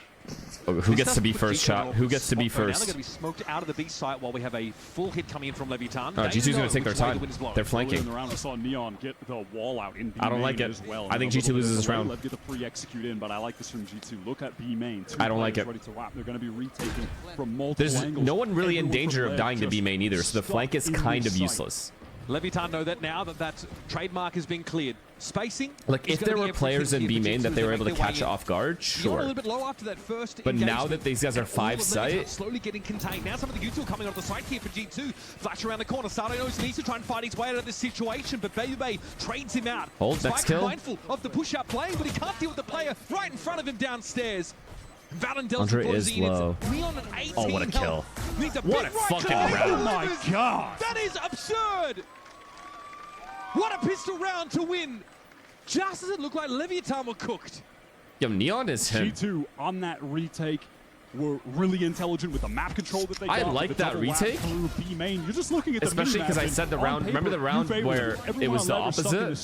[SPEAKER 2] Oh, who gets to be first shot? Who gets to be
[SPEAKER 3] Now they're
[SPEAKER 2] first?
[SPEAKER 3] going to be smoked out of the B site while we have a full hit coming in from Leviathan.
[SPEAKER 2] Oh, G2's going to take their time. They're flanking.
[SPEAKER 1] I saw Neon get the wall out in B
[SPEAKER 2] I don't like it. I think G2 loses this round.
[SPEAKER 1] Get the free execute in, but I like this from G2. Look at B main.
[SPEAKER 2] I don't like it.
[SPEAKER 1] Ready to wrap. They're going to be retaking from multiple
[SPEAKER 2] There's
[SPEAKER 1] angles.
[SPEAKER 2] no one really in danger of dying to B main either, so the flank is kind of useless.
[SPEAKER 3] Leviathan know that now that trademark has been cleared. Spacing.
[SPEAKER 2] Like, if there were players in B main that they were able to catch off guard,
[SPEAKER 3] A
[SPEAKER 2] sure.
[SPEAKER 3] little bit low after that first
[SPEAKER 2] But now that these guys are 5 site,
[SPEAKER 3] slowly getting contained. Now some of the Util coming off the side here for G2. Flash around the corner. Sato knows he needs to try and fight his way out of this situation, but Baby Bay trades him out.
[SPEAKER 2] Hold, next
[SPEAKER 3] Spike
[SPEAKER 2] kill.
[SPEAKER 3] mindful of the push-up plane, but he can't deal with the player right in front of him downstairs. Valorant
[SPEAKER 2] Andre is low.
[SPEAKER 3] Neon at 18
[SPEAKER 2] Oh, what a kill.
[SPEAKER 3] Needs a
[SPEAKER 2] What a
[SPEAKER 3] big right
[SPEAKER 2] fucking
[SPEAKER 3] click.
[SPEAKER 2] round.
[SPEAKER 1] Oh my god!
[SPEAKER 3] That is absurd! What a pistol round to win! Just as it looked like Leviathan were cooked.
[SPEAKER 2] yo, Neon is him.
[SPEAKER 1] G2 on that retake were really intelligent with the map control that they got.
[SPEAKER 2] I like that retake.
[SPEAKER 1] Through B main. You're just looking at the
[SPEAKER 2] Especially because I said the round. Remember the round where it was the opposite?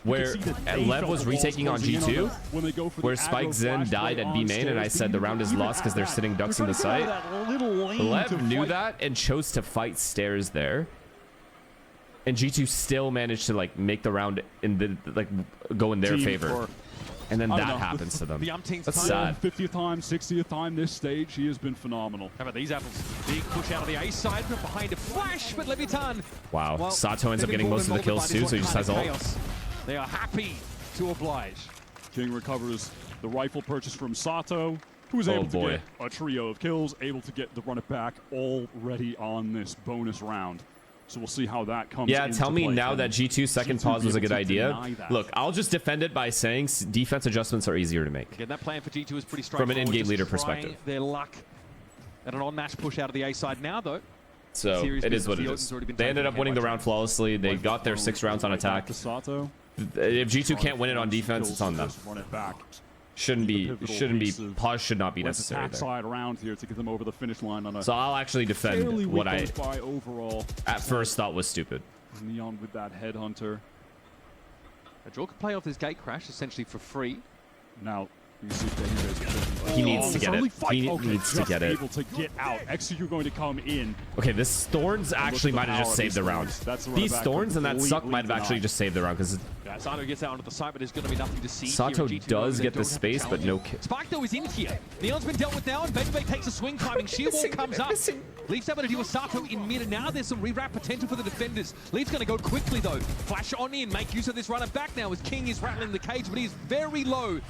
[SPEAKER 2] Where Lev was retaking on G2? Where Spike Zen died at B main, and I said the round is lost because they're sitting ducks in the site? Lev knew that and chose to fight stairs there. And G2 still managed to like make the round in the go in their favor, and then that happens to them. That's sad.
[SPEAKER 1] 50th time, 60th time this stage, he has been phenomenal.
[SPEAKER 3] How about these apples? Big push out of the A side, but behind a flash, but Leviathan.
[SPEAKER 2] Wow,
[SPEAKER 3] Well,
[SPEAKER 2] Sato ends up getting most of the kills too, so he just has ult.
[SPEAKER 3] They are happy to oblige.
[SPEAKER 1] King recovers the rifle purchase from Sato, who was able to get a trio of kills, able to get the run it back already on this bonus round. So we'll see how that comes.
[SPEAKER 2] Yeah, tell me now that G2's second pause was a good idea. Look, I'll just defend it by saying defense adjustments are easier to make.
[SPEAKER 3] Again, that plan for G2 is pretty
[SPEAKER 2] From an
[SPEAKER 3] straightforward.
[SPEAKER 2] in-game leader
[SPEAKER 3] Just
[SPEAKER 2] perspective.
[SPEAKER 3] Their luck at an on-match push out of the A side now, though.
[SPEAKER 2] So it is what it is. They ended up winning the round flawlessly. They got their 6 rounds on attack. If G2 can't win it on defense, it's on them. Shouldn't be. Pause should not be necessary there.
[SPEAKER 1] Side around here to get them over the finish line on a
[SPEAKER 2] So I'll actually defend what I
[SPEAKER 1] overall
[SPEAKER 2] at first thought was stupid.
[SPEAKER 1] Neon with that headhunter.
[SPEAKER 3] A draw could play off this gate crash essentially for free.
[SPEAKER 1] Now you see Baby
[SPEAKER 2] He needs to get it. He needs to get it.
[SPEAKER 1] Able to get out. Execute going to come in.
[SPEAKER 2] Okay, this Thorns actually might have just saved the round. These Thorns and that Suck might have actually just saved the round because
[SPEAKER 3] Sato gets out onto the site, but there's going to be nothing to see.
[SPEAKER 2] Sato
[SPEAKER 3] here.
[SPEAKER 2] does get the space, but no kill.
[SPEAKER 3] Spike though is in here. Neon's been dealt with now, and Baby takes a swing, climbing. Sheer wall comes up. Leaf's able to deal with Sato in mid, and now there's some rewrap potential for the defenders. Leaf's going to go quickly though. Flash on in, make use of this runner back now as King is rattling the cage, but he's very low.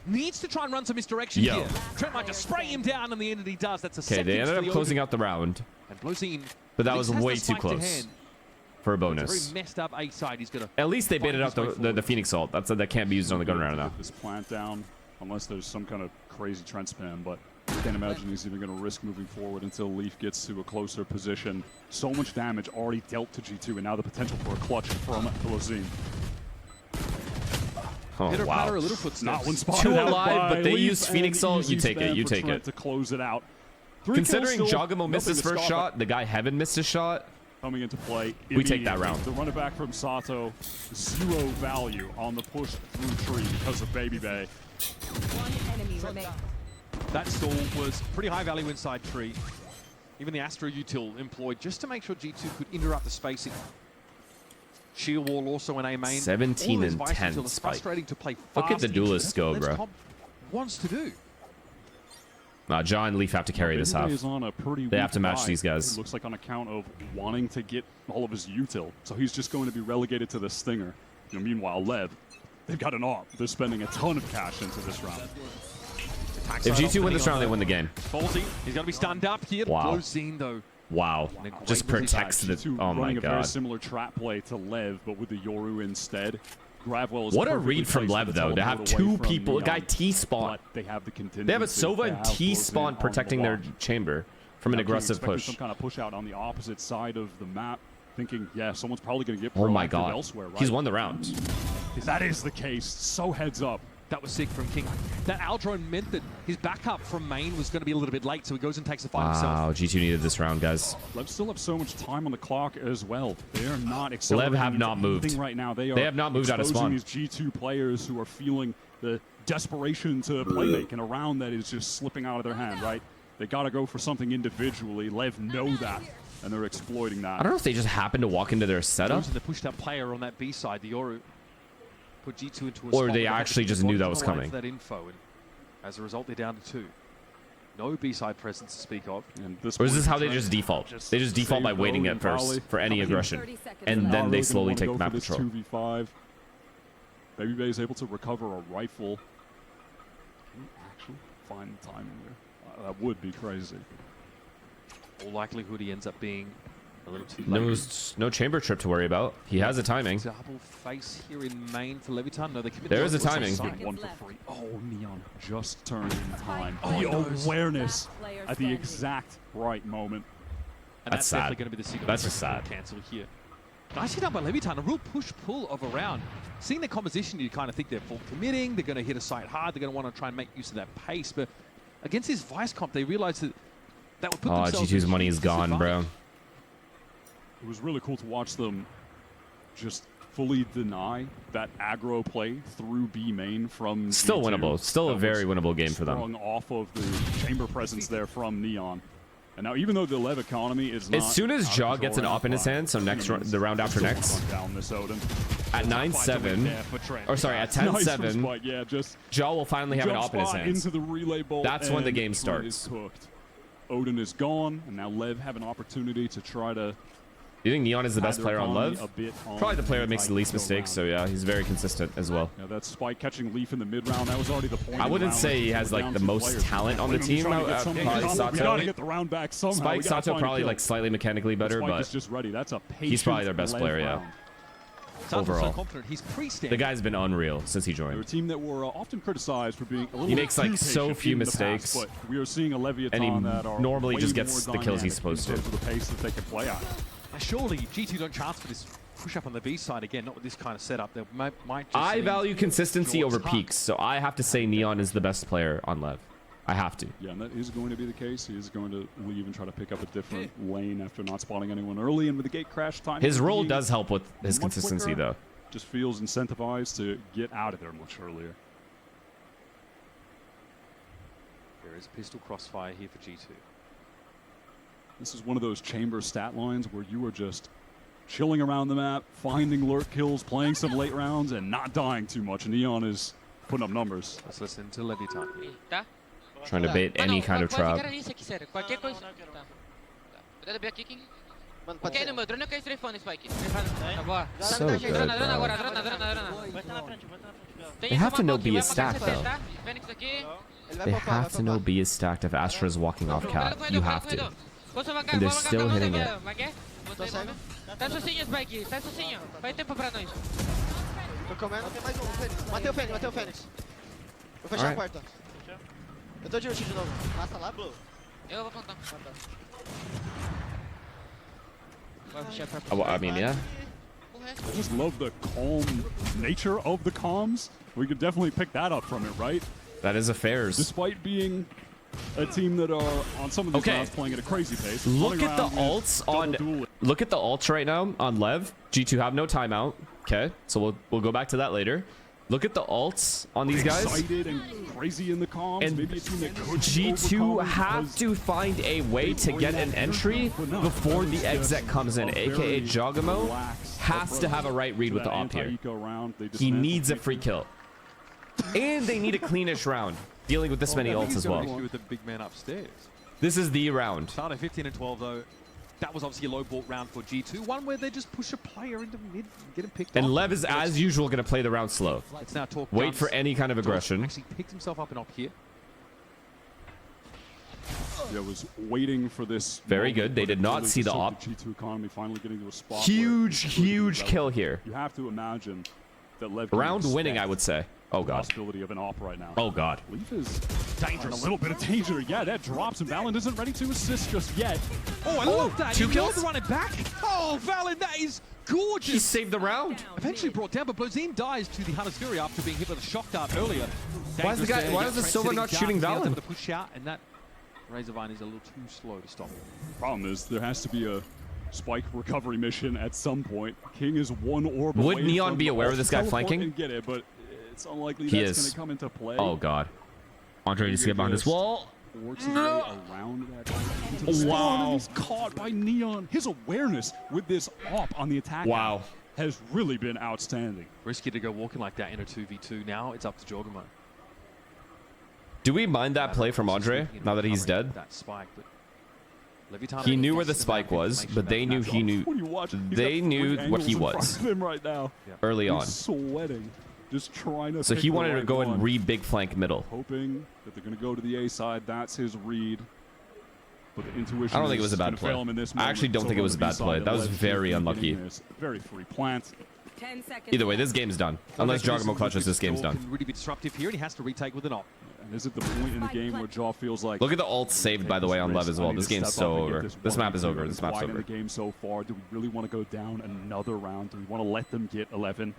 [SPEAKER 3] Needs to try and run some misdirection here. Trent might just spray him down, and the end that he does. That's a
[SPEAKER 2] Okay, they ended up closing out the round,
[SPEAKER 3] and Blozine,
[SPEAKER 2] but that was way too close for a bonus.
[SPEAKER 3] Very messed up A side. He's gonna.
[SPEAKER 2] At least they baited out the Phoenix ult. That can't be used on the gun round now.
[SPEAKER 1] This plant down, unless there's some kind of crazy trend spam, but I can't imagine he's even going to risk moving forward until Leaf gets to a closer position. So much damage already dealt to G2, and now the potential for a clutch from Blozine.
[SPEAKER 2] Oh, wow.
[SPEAKER 3] A little footsteps.
[SPEAKER 1] Not one spot.
[SPEAKER 2] 2 alive, but they
[SPEAKER 1] Leaf,
[SPEAKER 2] used Phoenix ult. You take it. You take it.
[SPEAKER 1] To close it out.
[SPEAKER 2] Considering Jogamo missed his first shot, the guy Heaven missed his shot.
[SPEAKER 1] Coming into play.
[SPEAKER 2] We take that round.
[SPEAKER 1] The run it back from Sato, 0 value on the push through tree because of Baby Bay.
[SPEAKER 6] One enemy remains.
[SPEAKER 3] That stall was pretty high value inside tree. Even the Astro Util employed just to make sure G2 could interrupt the spacing. Sheer wall also in A main.
[SPEAKER 2] 17 and 10 Spike.
[SPEAKER 3] Frustrating to play fast.
[SPEAKER 2] Look at the duelists go, bro.
[SPEAKER 3] Wants to do.
[SPEAKER 2] John and Leaf have to carry this half. They have to match these guys.
[SPEAKER 1] It looks like on account of wanting to get all of his util. So he's just going to be relegated to the Stinger. You know, meanwhile, Lev, they've got an AWP. They're spending a ton of cash into this round.
[SPEAKER 2] If G2 win this round, they win the game.
[SPEAKER 3] Ballsy, he's going to be stunned up here.
[SPEAKER 2] Wow.
[SPEAKER 3] Blozine, though,
[SPEAKER 2] Wow. Just protects the...
[SPEAKER 1] G2
[SPEAKER 2] Oh my
[SPEAKER 1] running a very
[SPEAKER 2] god.
[SPEAKER 1] similar trap play to Lev, but with the Yoru instead. Gravwell is
[SPEAKER 2] What a
[SPEAKER 1] perfectly
[SPEAKER 2] read from
[SPEAKER 1] placed
[SPEAKER 2] Lev,
[SPEAKER 1] to
[SPEAKER 2] though. To have
[SPEAKER 1] teleport away
[SPEAKER 2] two
[SPEAKER 1] from
[SPEAKER 2] people, a guy
[SPEAKER 1] Neon,
[SPEAKER 2] T-spawn.
[SPEAKER 1] but they have the contingency.
[SPEAKER 2] They have a Sova
[SPEAKER 1] They
[SPEAKER 2] and
[SPEAKER 1] have
[SPEAKER 2] T-spawn
[SPEAKER 1] close in on
[SPEAKER 2] protecting
[SPEAKER 1] the
[SPEAKER 2] their
[SPEAKER 1] block.
[SPEAKER 2] chamber from an
[SPEAKER 1] Now,
[SPEAKER 2] aggressive
[SPEAKER 1] expecting
[SPEAKER 2] push.
[SPEAKER 1] Some kind of push out on the opposite side of the map, thinking, yeah, someone's probably going to get
[SPEAKER 2] Oh my
[SPEAKER 1] proactive
[SPEAKER 2] god.
[SPEAKER 1] elsewhere, right?
[SPEAKER 2] He's won the round.
[SPEAKER 1] That is the case. So heads up.
[SPEAKER 3] That was sick from King. That Aldrone meant that his backup from main was going to be a little bit late, so he goes and takes the fight himself.
[SPEAKER 2] Wow, G2 needed this round, guys.
[SPEAKER 1] Lev still have so much time on the clock as well. They are not accelerating
[SPEAKER 2] Lev have not
[SPEAKER 1] into
[SPEAKER 2] moved.
[SPEAKER 1] anything right now. They
[SPEAKER 2] They have not moved out of
[SPEAKER 1] exposing
[SPEAKER 2] spawn.
[SPEAKER 1] these G2 players who are feeling the desperation to playmake in a round that is just slipping out of their hand, right? They got to go for something individually. Lev know that, and they're exploiting that.
[SPEAKER 2] I don't know if they just happened to walk into their setup.
[SPEAKER 3] The pushed up player on that B side, the Yoru, put G2 into a
[SPEAKER 2] Or
[SPEAKER 3] spot
[SPEAKER 2] they
[SPEAKER 3] where had
[SPEAKER 2] actually
[SPEAKER 3] to
[SPEAKER 2] just
[SPEAKER 3] keep
[SPEAKER 2] knew that
[SPEAKER 3] on
[SPEAKER 2] was
[SPEAKER 3] the line
[SPEAKER 2] coming.
[SPEAKER 3] for that info, and as a result, they're down to 2. No B side presence to speak of.
[SPEAKER 1] And this
[SPEAKER 2] Or is this
[SPEAKER 1] point,
[SPEAKER 2] how they
[SPEAKER 1] Trent
[SPEAKER 2] just default?
[SPEAKER 1] just
[SPEAKER 2] They just default by
[SPEAKER 1] saved
[SPEAKER 2] waiting
[SPEAKER 1] Rogue
[SPEAKER 2] at
[SPEAKER 1] and
[SPEAKER 2] first
[SPEAKER 1] Volley.
[SPEAKER 2] for any aggression.
[SPEAKER 6] 30 seconds
[SPEAKER 2] And
[SPEAKER 6] left.
[SPEAKER 2] then
[SPEAKER 1] Not
[SPEAKER 2] they
[SPEAKER 1] really
[SPEAKER 2] slowly
[SPEAKER 1] gonna
[SPEAKER 2] take
[SPEAKER 1] wanna
[SPEAKER 2] map
[SPEAKER 1] go for
[SPEAKER 2] control.
[SPEAKER 1] this 2v5. Baby Bay is able to recover a rifle. Can he actually find the timing there? That would be crazy.
[SPEAKER 3] All likelihood he ends up being a little too late.
[SPEAKER 2] No chamber trip to worry about. He has a timing.
[SPEAKER 3] Double face here in main for Levitan. No, they commit.
[SPEAKER 2] There is a
[SPEAKER 3] to
[SPEAKER 2] timing.
[SPEAKER 1] Side
[SPEAKER 6] Seconds
[SPEAKER 1] one for
[SPEAKER 6] left.
[SPEAKER 1] free. Oh, Neon just turned in time.
[SPEAKER 6] Oh,
[SPEAKER 1] The
[SPEAKER 6] no.
[SPEAKER 1] awareness
[SPEAKER 6] Player
[SPEAKER 1] at the
[SPEAKER 6] standing.
[SPEAKER 1] exact right moment.
[SPEAKER 3] And
[SPEAKER 2] That's
[SPEAKER 3] definitely
[SPEAKER 2] sad.
[SPEAKER 3] going to be the signal.
[SPEAKER 2] That's just sad.
[SPEAKER 3] Cancel here. Nice hit up by Levitan. A real push-pull of a round. Seeing their composition, you kind of think they're full committing. They're going to hit a site hard. They're going to want to try and make use of that pace. But against this Vice comp, they realized that that would put
[SPEAKER 2] Oh,
[SPEAKER 3] themselves
[SPEAKER 2] G2's
[SPEAKER 3] in
[SPEAKER 2] money
[SPEAKER 3] huge
[SPEAKER 2] is gone, bro.
[SPEAKER 3] disadvantage.
[SPEAKER 1] It was really cool to watch them just fully deny that aggro play through B main from
[SPEAKER 2] Still
[SPEAKER 1] G2.
[SPEAKER 2] winnable. Still a
[SPEAKER 1] That
[SPEAKER 2] very
[SPEAKER 1] was
[SPEAKER 2] winnable game for them.
[SPEAKER 1] sprung off of the chamber presence there from Neon. And now, even though the Lev economy is not
[SPEAKER 2] As soon as
[SPEAKER 1] out of
[SPEAKER 2] Jaw
[SPEAKER 1] control
[SPEAKER 2] gets an
[SPEAKER 1] right
[SPEAKER 2] op in
[SPEAKER 1] now,
[SPEAKER 2] his hand, so next
[SPEAKER 1] Phoenix
[SPEAKER 2] the round after
[SPEAKER 1] still
[SPEAKER 2] next,
[SPEAKER 1] run down this Odin.
[SPEAKER 2] at 9-7, or sorry, at 10-7,
[SPEAKER 1] But yeah, just
[SPEAKER 2] Jaw will finally have an
[SPEAKER 1] jump
[SPEAKER 2] op in his
[SPEAKER 1] spot
[SPEAKER 2] hands.
[SPEAKER 1] into the relay bolt.
[SPEAKER 2] That's when the
[SPEAKER 1] and
[SPEAKER 2] game
[SPEAKER 1] Trent is
[SPEAKER 2] starts.
[SPEAKER 1] cooked. Odin is gone, and now Lev have an opportunity to try to.
[SPEAKER 2] You think Neon is the best
[SPEAKER 1] add
[SPEAKER 2] player
[SPEAKER 1] their
[SPEAKER 2] on
[SPEAKER 1] economy
[SPEAKER 2] Lev?
[SPEAKER 1] a bit on
[SPEAKER 2] Probably the player that makes the least
[SPEAKER 1] go
[SPEAKER 2] mistakes,
[SPEAKER 1] round.
[SPEAKER 2] so yeah, he's very consistent as well.
[SPEAKER 1] Yeah, that spike catching Leaf in the mid round, that was already the point.
[SPEAKER 2] I
[SPEAKER 1] of the
[SPEAKER 2] wouldn't
[SPEAKER 1] round.
[SPEAKER 2] say he has
[SPEAKER 1] We're
[SPEAKER 2] like
[SPEAKER 1] down
[SPEAKER 2] the
[SPEAKER 1] 2
[SPEAKER 2] most
[SPEAKER 1] players.
[SPEAKER 2] talent on the
[SPEAKER 1] We're
[SPEAKER 2] team.
[SPEAKER 1] trying to get
[SPEAKER 2] Probably
[SPEAKER 1] something done. We
[SPEAKER 2] Sato.
[SPEAKER 1] gotta get the round back somehow.
[SPEAKER 2] Spike
[SPEAKER 1] We gotta
[SPEAKER 2] Sato
[SPEAKER 1] find a
[SPEAKER 2] probably
[SPEAKER 1] kill.
[SPEAKER 2] like slightly mechanically better,
[SPEAKER 1] Spike
[SPEAKER 2] but
[SPEAKER 1] is just ready. That's a
[SPEAKER 2] he's probably their
[SPEAKER 1] patient
[SPEAKER 2] best
[SPEAKER 1] Lev
[SPEAKER 2] player, yeah.
[SPEAKER 1] round.
[SPEAKER 3] Sato's
[SPEAKER 2] Overall.
[SPEAKER 3] so confident. He's pre-stand.
[SPEAKER 2] the guy's been unreal since he
[SPEAKER 1] They're a
[SPEAKER 2] joined.
[SPEAKER 1] team that were often criticized for being a little
[SPEAKER 2] He makes, like,
[SPEAKER 1] too
[SPEAKER 2] so
[SPEAKER 1] patient
[SPEAKER 2] few
[SPEAKER 1] in the past,
[SPEAKER 2] mistakes.
[SPEAKER 1] but we are seeing a Leviathan
[SPEAKER 2] And he
[SPEAKER 1] that are
[SPEAKER 2] normally
[SPEAKER 1] way
[SPEAKER 2] just gets
[SPEAKER 1] more
[SPEAKER 2] the kills he's
[SPEAKER 1] dynamic
[SPEAKER 2] supposed
[SPEAKER 1] in
[SPEAKER 2] to.
[SPEAKER 1] terms of the pace that they can play at.
[SPEAKER 3] Now, surely G2 don't chance for this push-up on the B side again, not with this kind of setup. They might just
[SPEAKER 2] I
[SPEAKER 3] leave
[SPEAKER 2] value consistency
[SPEAKER 3] George
[SPEAKER 2] over
[SPEAKER 3] Hunt.
[SPEAKER 2] peaks, so I have to say Neon is the best player on Lev. I have to.
[SPEAKER 1] Yeah, and that is going to be the case. He is going to leave and try to pick up a different lane after not spotting anyone early. And with the gate crash time,
[SPEAKER 2] His role
[SPEAKER 1] being
[SPEAKER 2] does help with his
[SPEAKER 1] much
[SPEAKER 2] consistency,
[SPEAKER 1] quicker,
[SPEAKER 2] though.
[SPEAKER 1] just feels incentivized to get out of there much earlier.
[SPEAKER 3] There is a pistol crossfire here for G2.
[SPEAKER 1] This is one of those chamber stat lines where you are just chilling around the map, finding lurk kills, playing some late rounds, and not dying too much. Neon is putting up numbers.
[SPEAKER 3] Let's listen to Levitan.
[SPEAKER 5] Tá?
[SPEAKER 2] Trying to bait any kind of
[SPEAKER 5] Pode
[SPEAKER 2] trap.
[SPEAKER 5] ficar nisso aqui, sério. Qualquer coisa. Tá. Cuidado bem aqui, King.
[SPEAKER 7] Mano, pode
[SPEAKER 5] Ok,
[SPEAKER 7] ser.
[SPEAKER 5] no meu drone eu quero telefone, Spike. Tá boa.
[SPEAKER 2] So
[SPEAKER 5] Drona,
[SPEAKER 2] good,
[SPEAKER 5] drona
[SPEAKER 2] bro.
[SPEAKER 5] agora, drona.
[SPEAKER 7] Vai estar na frente, vai estar na frente.
[SPEAKER 5] Tem
[SPEAKER 2] They have to know
[SPEAKER 5] informação
[SPEAKER 2] B
[SPEAKER 5] aqui,
[SPEAKER 2] is
[SPEAKER 5] vai pra
[SPEAKER 2] stacked,
[SPEAKER 5] KCT,
[SPEAKER 2] though.
[SPEAKER 5] tá? Fênix aqui.
[SPEAKER 7] Ele vai
[SPEAKER 2] They
[SPEAKER 7] popar,
[SPEAKER 2] have to know B is stacked if Astra is walking off cap. You have to. And they're still hitting it.
[SPEAKER 7] Tô cego.
[SPEAKER 5] Tá sozinho, Spike. Tá sozinho. Faz tempo pra nós.
[SPEAKER 7] Tô comendo. Tem mais um, Fênix. Matei o Fênix, matei o Fênix. Vou fechar a
[SPEAKER 2] Alright.
[SPEAKER 7] porta. Eu tô de ult de novo. Passa lá, Blue.
[SPEAKER 5] Eu vou plantar. Vai fechar pra
[SPEAKER 2] I mean, yeah.
[SPEAKER 5] o resto.
[SPEAKER 1] I just love the calm nature of the comms. We could definitely pick that up from it, right?
[SPEAKER 2] That is affairs.
[SPEAKER 1] Despite being a team that are on some of these
[SPEAKER 2] Okay.
[SPEAKER 1] rounds playing at a crazy pace.
[SPEAKER 2] Look
[SPEAKER 1] running
[SPEAKER 2] at the
[SPEAKER 1] around with
[SPEAKER 2] ults
[SPEAKER 1] double
[SPEAKER 2] on.
[SPEAKER 1] dueling.
[SPEAKER 2] Look at the ults right now on Lev. G2 have no timeout. Okay, so we'll go back to that later. Look at the ults on these guys.
[SPEAKER 1] Excited and crazy in the comms.
[SPEAKER 2] And
[SPEAKER 1] Maybe a team that could
[SPEAKER 2] G2
[SPEAKER 1] overcome
[SPEAKER 2] have
[SPEAKER 1] because
[SPEAKER 2] to find a way to get an entry before the exec comes in, aka Jogamo has to have a right read with the op here. He needs a free kill. And they need a cleanish round, dealing with this many ults as well.
[SPEAKER 3] With the big man upstairs.
[SPEAKER 2] This is the round.
[SPEAKER 3] Sato 15 and 12 though. That was obviously a low ball round for G2. One where they just push a player into mid, get him picked
[SPEAKER 2] And
[SPEAKER 3] off.
[SPEAKER 2] Lev is, as usual, going to play the round slow.
[SPEAKER 3] It's now talk
[SPEAKER 2] Wait
[SPEAKER 3] guns.
[SPEAKER 2] for any kind of aggression.
[SPEAKER 3] Actually picked himself up and up here.
[SPEAKER 1] I was waiting for this.
[SPEAKER 2] Very good. They did not see the op.
[SPEAKER 1] G2 economy finally getting to a spot.
[SPEAKER 2] Huge kill here.
[SPEAKER 1] You have to imagine that Lev
[SPEAKER 2] round winning, I would say. Oh god.
[SPEAKER 1] Possibility of an op right now.
[SPEAKER 2] Oh god.
[SPEAKER 1] Leaf is dangerous. A little bit of danger. Yeah, that drops, and Valen isn't ready to assist just yet.
[SPEAKER 3] Oh, I love that.
[SPEAKER 2] 2 kills.
[SPEAKER 3] Running back. Oh, Valen, that is gorgeous.
[SPEAKER 2] He saved the round.
[SPEAKER 3] Eventually brought down, but Blozine dies to the Hunter's Fury after being hit with a shock dart earlier.
[SPEAKER 2] Why is the guy? Why is the Silver not shooting Valen?
[SPEAKER 3] To push out, and that Razorvine is a little too slow to stop.
[SPEAKER 1] Problem is, there has to be a spike recovery mission at some point. King is one orb away.
[SPEAKER 2] Would Neon be aware of this guy flanking?
[SPEAKER 1] And get it, but it's unlikely
[SPEAKER 2] he
[SPEAKER 1] that's
[SPEAKER 2] is.
[SPEAKER 1] Going to come into play.
[SPEAKER 2] Oh god. Andre needs to get behind this wall.
[SPEAKER 1] Works his way around that. Wow. He's caught by Neon. His awareness with this op on the attack.
[SPEAKER 2] Wow.
[SPEAKER 1] Has really been outstanding.
[SPEAKER 3] Risky to go walking like that in a 2v2. Now it's up to Jorgamo.
[SPEAKER 2] Do we mind that play from Andre now that he's dead?
[SPEAKER 3] That spike, but
[SPEAKER 2] he knew where the spike was, but they knew he knew. They knew what he was
[SPEAKER 1] right now.
[SPEAKER 2] early on.
[SPEAKER 1] He's sweating, just trying to.
[SPEAKER 2] So he wanted to go and re-big flank middle.
[SPEAKER 1] Hoping that they're going to go to the A side. That's his read. But the intuition.
[SPEAKER 2] I don't think it was a bad play. I actually don't think it was a bad play. That was very unlucky.
[SPEAKER 1] Very free plant.
[SPEAKER 6] 10 seconds.
[SPEAKER 2] Either way, this game's done. Unless Jogamo clutches, this game's done.
[SPEAKER 3] Can really be disruptive here, and he has to retake with an op.
[SPEAKER 1] And is it the point in the game where Jaw feels like?
[SPEAKER 2] Look at the ult saved, by the way, on Lev as well. This game's so over. This map is over. This map's over.
[SPEAKER 1] In the game so far, do we really want to go down another round? Do we want to let them get 11?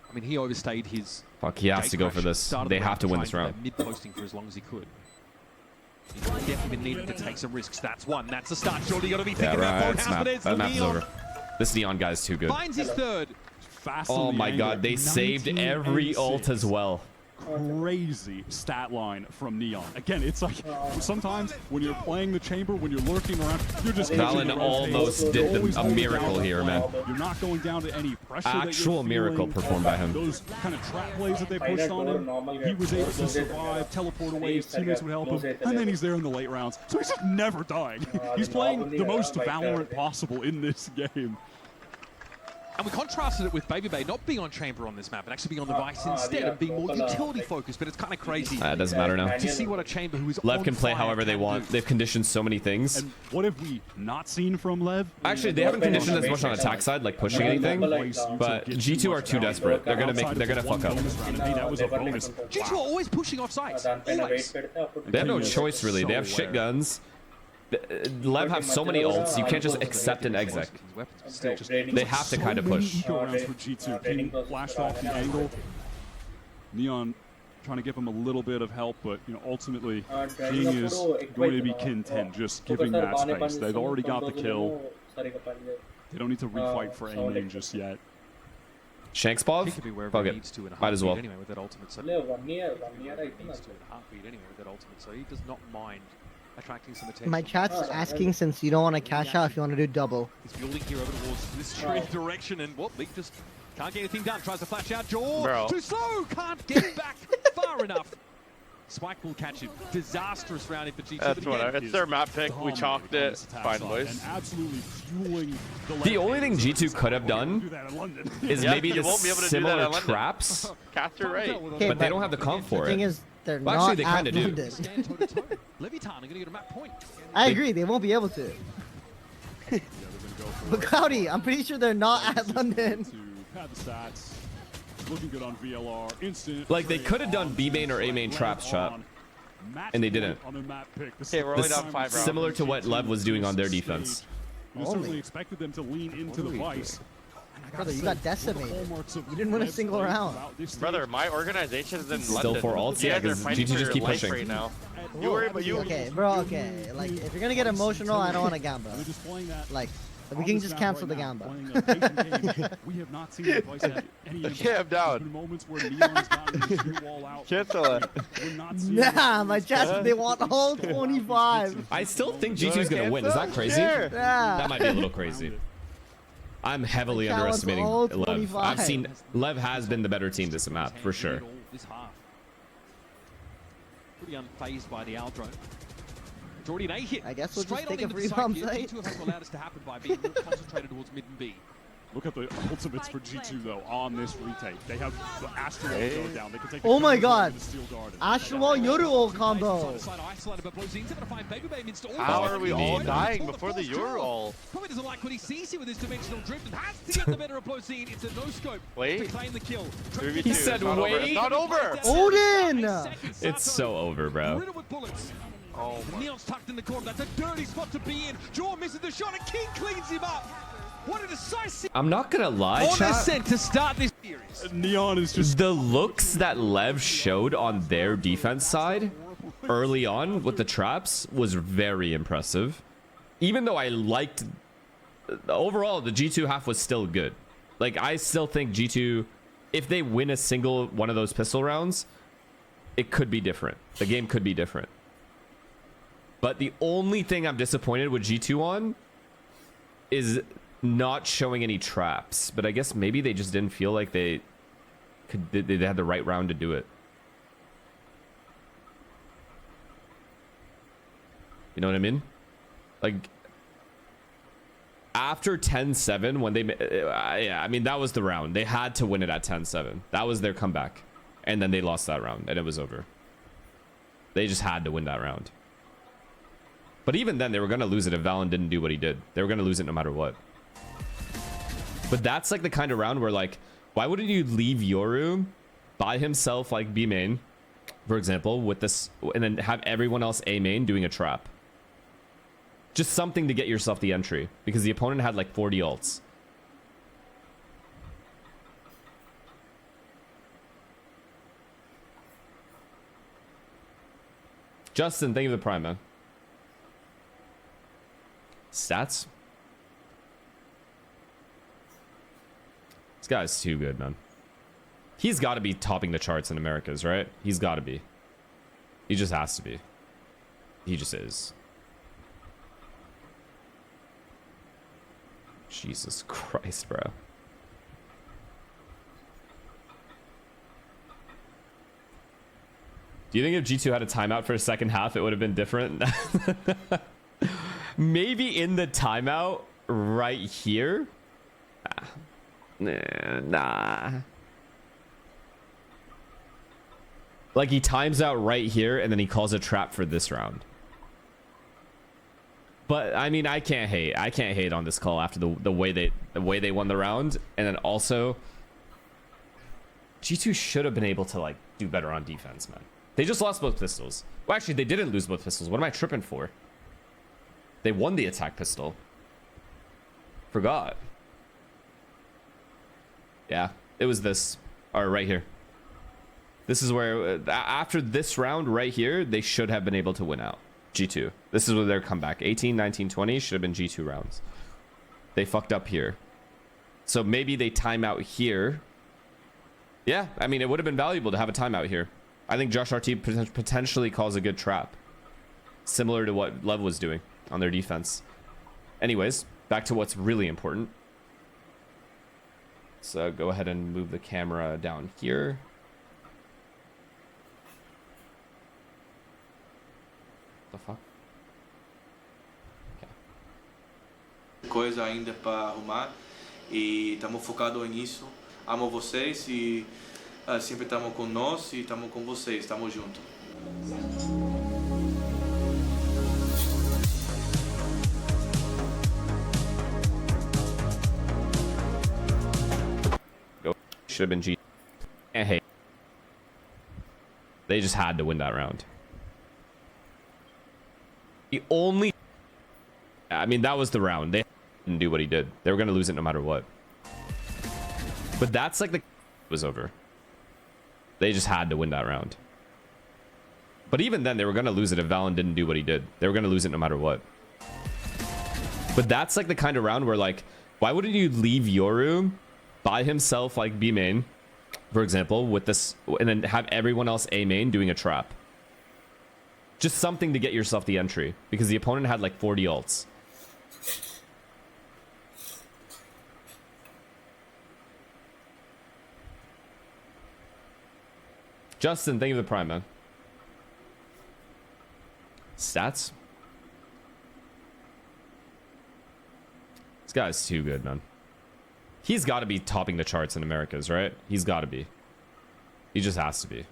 [SPEAKER 3] I mean, he overstayed his.
[SPEAKER 2] Fuck, he has to go for this. They have to win this round.
[SPEAKER 3] Mid-posting for as long as he could. He's definitely been needing to take some risks. That's one. That's the start. Surely you got to be thinking about
[SPEAKER 2] that map is over. This Neon guy's too good.
[SPEAKER 3] Finds his third.
[SPEAKER 2] Oh my god, they saved every ult as well.
[SPEAKER 1] Crazy stat line from Neon. Again, it's like sometimes when you're playing the chamber, when you're lurking around, you're just
[SPEAKER 2] Valen almost did a miracle here, man.
[SPEAKER 1] You're not going down to any pressure.
[SPEAKER 2] Actual miracle performed by him.
[SPEAKER 1] Those kind of trap plays that they pushed on him, he was able to survive, teleport away, his teammates would help him, and then he's there in the late rounds. So he's just never dying. He's playing the most Valorant possible in this game.
[SPEAKER 3] And we contrasted it with Baby Bay not being on chamber on this map and actually being on the Vice instead and being more utility focused, but it's kind of crazy.
[SPEAKER 2] It doesn't matter now.
[SPEAKER 3] To see what a chamber who is
[SPEAKER 2] Lev can play however they want. They've conditioned so many things.
[SPEAKER 1] And what have we not seen from Lev?
[SPEAKER 2] Actually, they haven't conditioned as much on attack side, like pushing anything. But G2 are too desperate. They're gonna fuck up.
[SPEAKER 1] That was a bonus.
[SPEAKER 3] G2 are always pushing off sites. Always.
[SPEAKER 2] They have no choice really. They have shit guns. Lev have so many ults, you can't just accept an exec. They have to kind of push.
[SPEAKER 1] G2. King flashed off the angle. Neon trying to give him a little bit of help, but ultimately King is going to be content just giving that space. They've already got the kill. They don't need to refight for any name just yet.
[SPEAKER 2] Shanks Bob? Fuck it. Might as well.
[SPEAKER 3] Anyway, with that ultimate, so he does not mind attracting some attention.
[SPEAKER 8] My chat's asking, since you don't want to cash out, if you want to do double.
[SPEAKER 3] He's building here over towards this straight direction, and League just can't get anything done. Tries to flash out. Jaw too slow. Can't get back far enough. Spike will catch him. Disastrous round for G2.
[SPEAKER 4] That's whatever. It's their map pick. We chalked it. Fine, boys.
[SPEAKER 2] The only thing G2 could have done is maybe the similar traps.
[SPEAKER 4] Caster, right?
[SPEAKER 8] Okay,
[SPEAKER 2] but they don't have the comp for
[SPEAKER 8] the thing
[SPEAKER 2] it.
[SPEAKER 8] is, they're
[SPEAKER 2] Well,
[SPEAKER 8] not
[SPEAKER 2] actually, they kind of do.
[SPEAKER 3] Leviathan are going to get a map point.
[SPEAKER 8] I agree, they won't be able to. But Cloudy, I'm pretty sure they're not at London.
[SPEAKER 1] Looking good on VLR. Instant.
[SPEAKER 2] Like, they could have done B main or A main traps shot, and they didn't.
[SPEAKER 4] Okay, we're only down 5 rounds.
[SPEAKER 2] Similar to what Lev was doing on their defense.
[SPEAKER 1] You certainly expected them to lean into the Vice.
[SPEAKER 8] Brother, you got decimated. You didn't win a single round.
[SPEAKER 4] Brother, my organization is in
[SPEAKER 2] Still
[SPEAKER 4] London.
[SPEAKER 2] for ults? Yeah, because GG just keep pushing.
[SPEAKER 4] Right now.
[SPEAKER 8] Okay, bro, okay. Like, if you're gonna get emotional, I don't want to gamble. Like, we can just cancel the gamble.
[SPEAKER 1] We have not seen the Vice have any
[SPEAKER 4] Okay, I'm down.
[SPEAKER 1] moments where Neon's gotten the shoot wall out.
[SPEAKER 4] Cancel it.
[SPEAKER 8] Nah, my chat, they want all 25.
[SPEAKER 2] I still think G2's gonna win. Is that crazy?
[SPEAKER 8] Yeah.
[SPEAKER 2] That might be a little crazy. I'm heavily underestimating Lev. I've seen Lev has been the better team this map for sure.
[SPEAKER 3] Pretty unfazed by the Aldro. It's already an A hit.
[SPEAKER 8] I guess we'll just
[SPEAKER 3] straight
[SPEAKER 8] take
[SPEAKER 3] on
[SPEAKER 8] a
[SPEAKER 3] into the
[SPEAKER 8] free bomb
[SPEAKER 3] side.
[SPEAKER 8] site.
[SPEAKER 3] G2 have allowed us to happen by being more concentrated towards mid and B.
[SPEAKER 1] Look at the ultimates for G2 though on this retake. They have the Astral go down. They can take the
[SPEAKER 8] Oh my god.
[SPEAKER 1] the Steel Garden.
[SPEAKER 8] Astral Yoru combo.
[SPEAKER 4] How are we all dying before the Euro?
[SPEAKER 3] Probably doesn't like what he sees here with his dimensional drift and has to get the better of Blozine. It's a no-scope to claim the kill.
[SPEAKER 2] He said wait.
[SPEAKER 4] It's not over.
[SPEAKER 8] Odin!
[SPEAKER 2] It's so over, bro.
[SPEAKER 4] Oh my.
[SPEAKER 3] Neon's tucked in the corner. That's a dirty spot to be in. Jaw misses the shot and King cleans him up. What a decisive
[SPEAKER 2] I'm not gonna lie, chat.
[SPEAKER 3] ascent to start this series.
[SPEAKER 1] Neon is just
[SPEAKER 2] The looks that Lev showed on their defense side early on with the traps was very impressive. Even though I liked overall, the G2 half was still good. Like, I still think G2, if they win a single one of those pistol rounds, it could be different. The game could be different. But the only thing I'm disappointed with G2 on is not showing any traps. But I guess maybe they just didn't feel like they had the right round to do it. You know what I mean? Like, after 10-7, when they yeah, I mean, that was the round. They had to win it at 10-7. That was their comeback. And then they lost that round and it was over. They just had to win that round. But even then, they were going to lose it if Valen didn't do what he did. They were going to lose it no matter what. But that's like the kind of round where, like, why wouldn't you leave Yoru by himself, like B main, for example, with this, and then have everyone else A main doing a trap? Just something to get yourself the entry, because the opponent had like 40 ults. Justin, thank you for the prime, man. Stats? This guy's too good, man. He's got to be topping the charts in Americas, right? He's got to be. He just has to be. He just is. Jesus Christ, bro. Do you think if G2 had a timeout for a second half, it would have been different? Maybe in the timeout right here. Nah. Like, he times out right here and then he calls a trap for this round. But I mean, I can't hate. I can't hate on this call after the way they won the round, and then also G2 should have been able to like do better on defense, man. They just lost both pistols. Well, actually, they didn't lose both pistols. What am I tripping for? They won the attack pistol. Forgot. Yeah, it was this. Or right here. This is where, after this round right here, they should have been able to win out. G2. This is where their comeback. 18, 19, 20 should have been G2 rounds. They fucked up here. So maybe they time out here. Yeah, I mean, it would have been valuable to have a timeout here. I think Josh RT potentially calls a good trap. Similar to what Lev was doing on their defense. Anyways, back to what's really important. So go ahead and move the camera down here. The fuck? Okay.
[SPEAKER 9] Coisa ainda para arrumar e estamos focados nisso. Amo vocês e sempre estamos com nós e estamos com vocês, estamos juntos.
[SPEAKER 2] Go. Should have been G. And hey, they just had to win that round. The only, I mean, that was the round. They didn't do what he did. They were going to lose it no matter what. But that's like the was over. They just had to win that round. But even then, they were going to lose it if Valen didn't do what he did. They were going to lose it no matter what. But that's like the kind of round where, like, why wouldn't you leave Yoru by himself, like B main, for example, with this, and then have everyone else A main doing a trap? Just something to get yourself the entry, because the opponent had like 40 ults. Justin, thank you for the prime, man. Stats? This guy's too good, man. He's got to be topping the charts in Americas, right? He's got to be. He just has to be.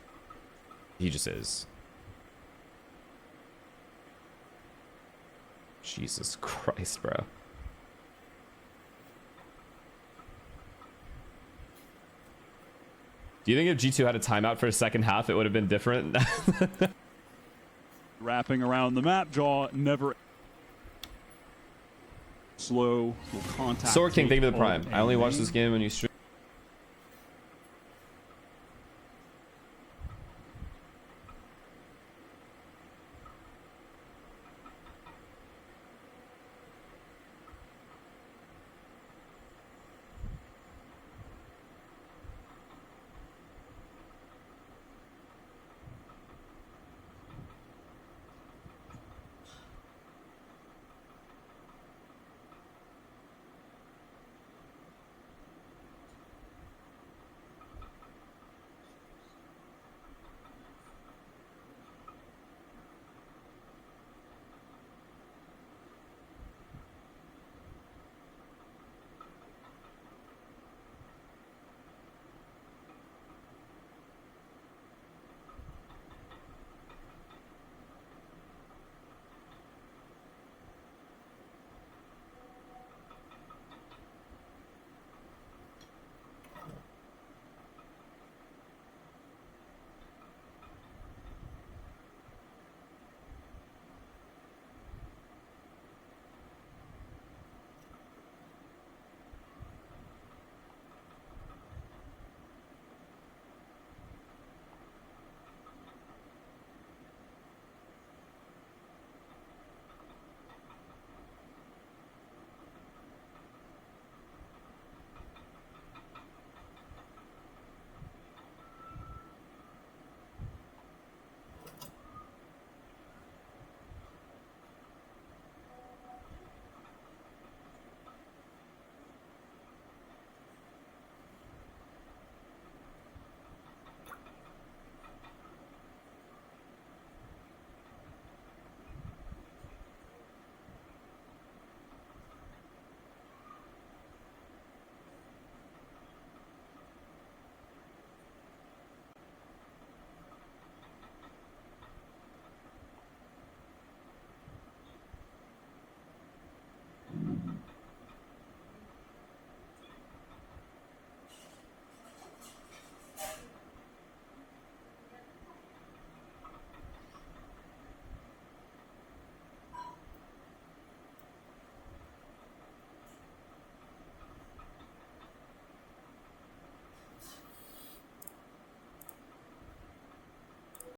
[SPEAKER 2] He just is. Jesus Christ, bro. Do you think if G2 had a timeout for a second half, it would have been different?
[SPEAKER 1] Wrapping around the map, Jaw never... Slow, little contact.
[SPEAKER 2] Sword King, thank you for the prime. I only watched this game when you stream.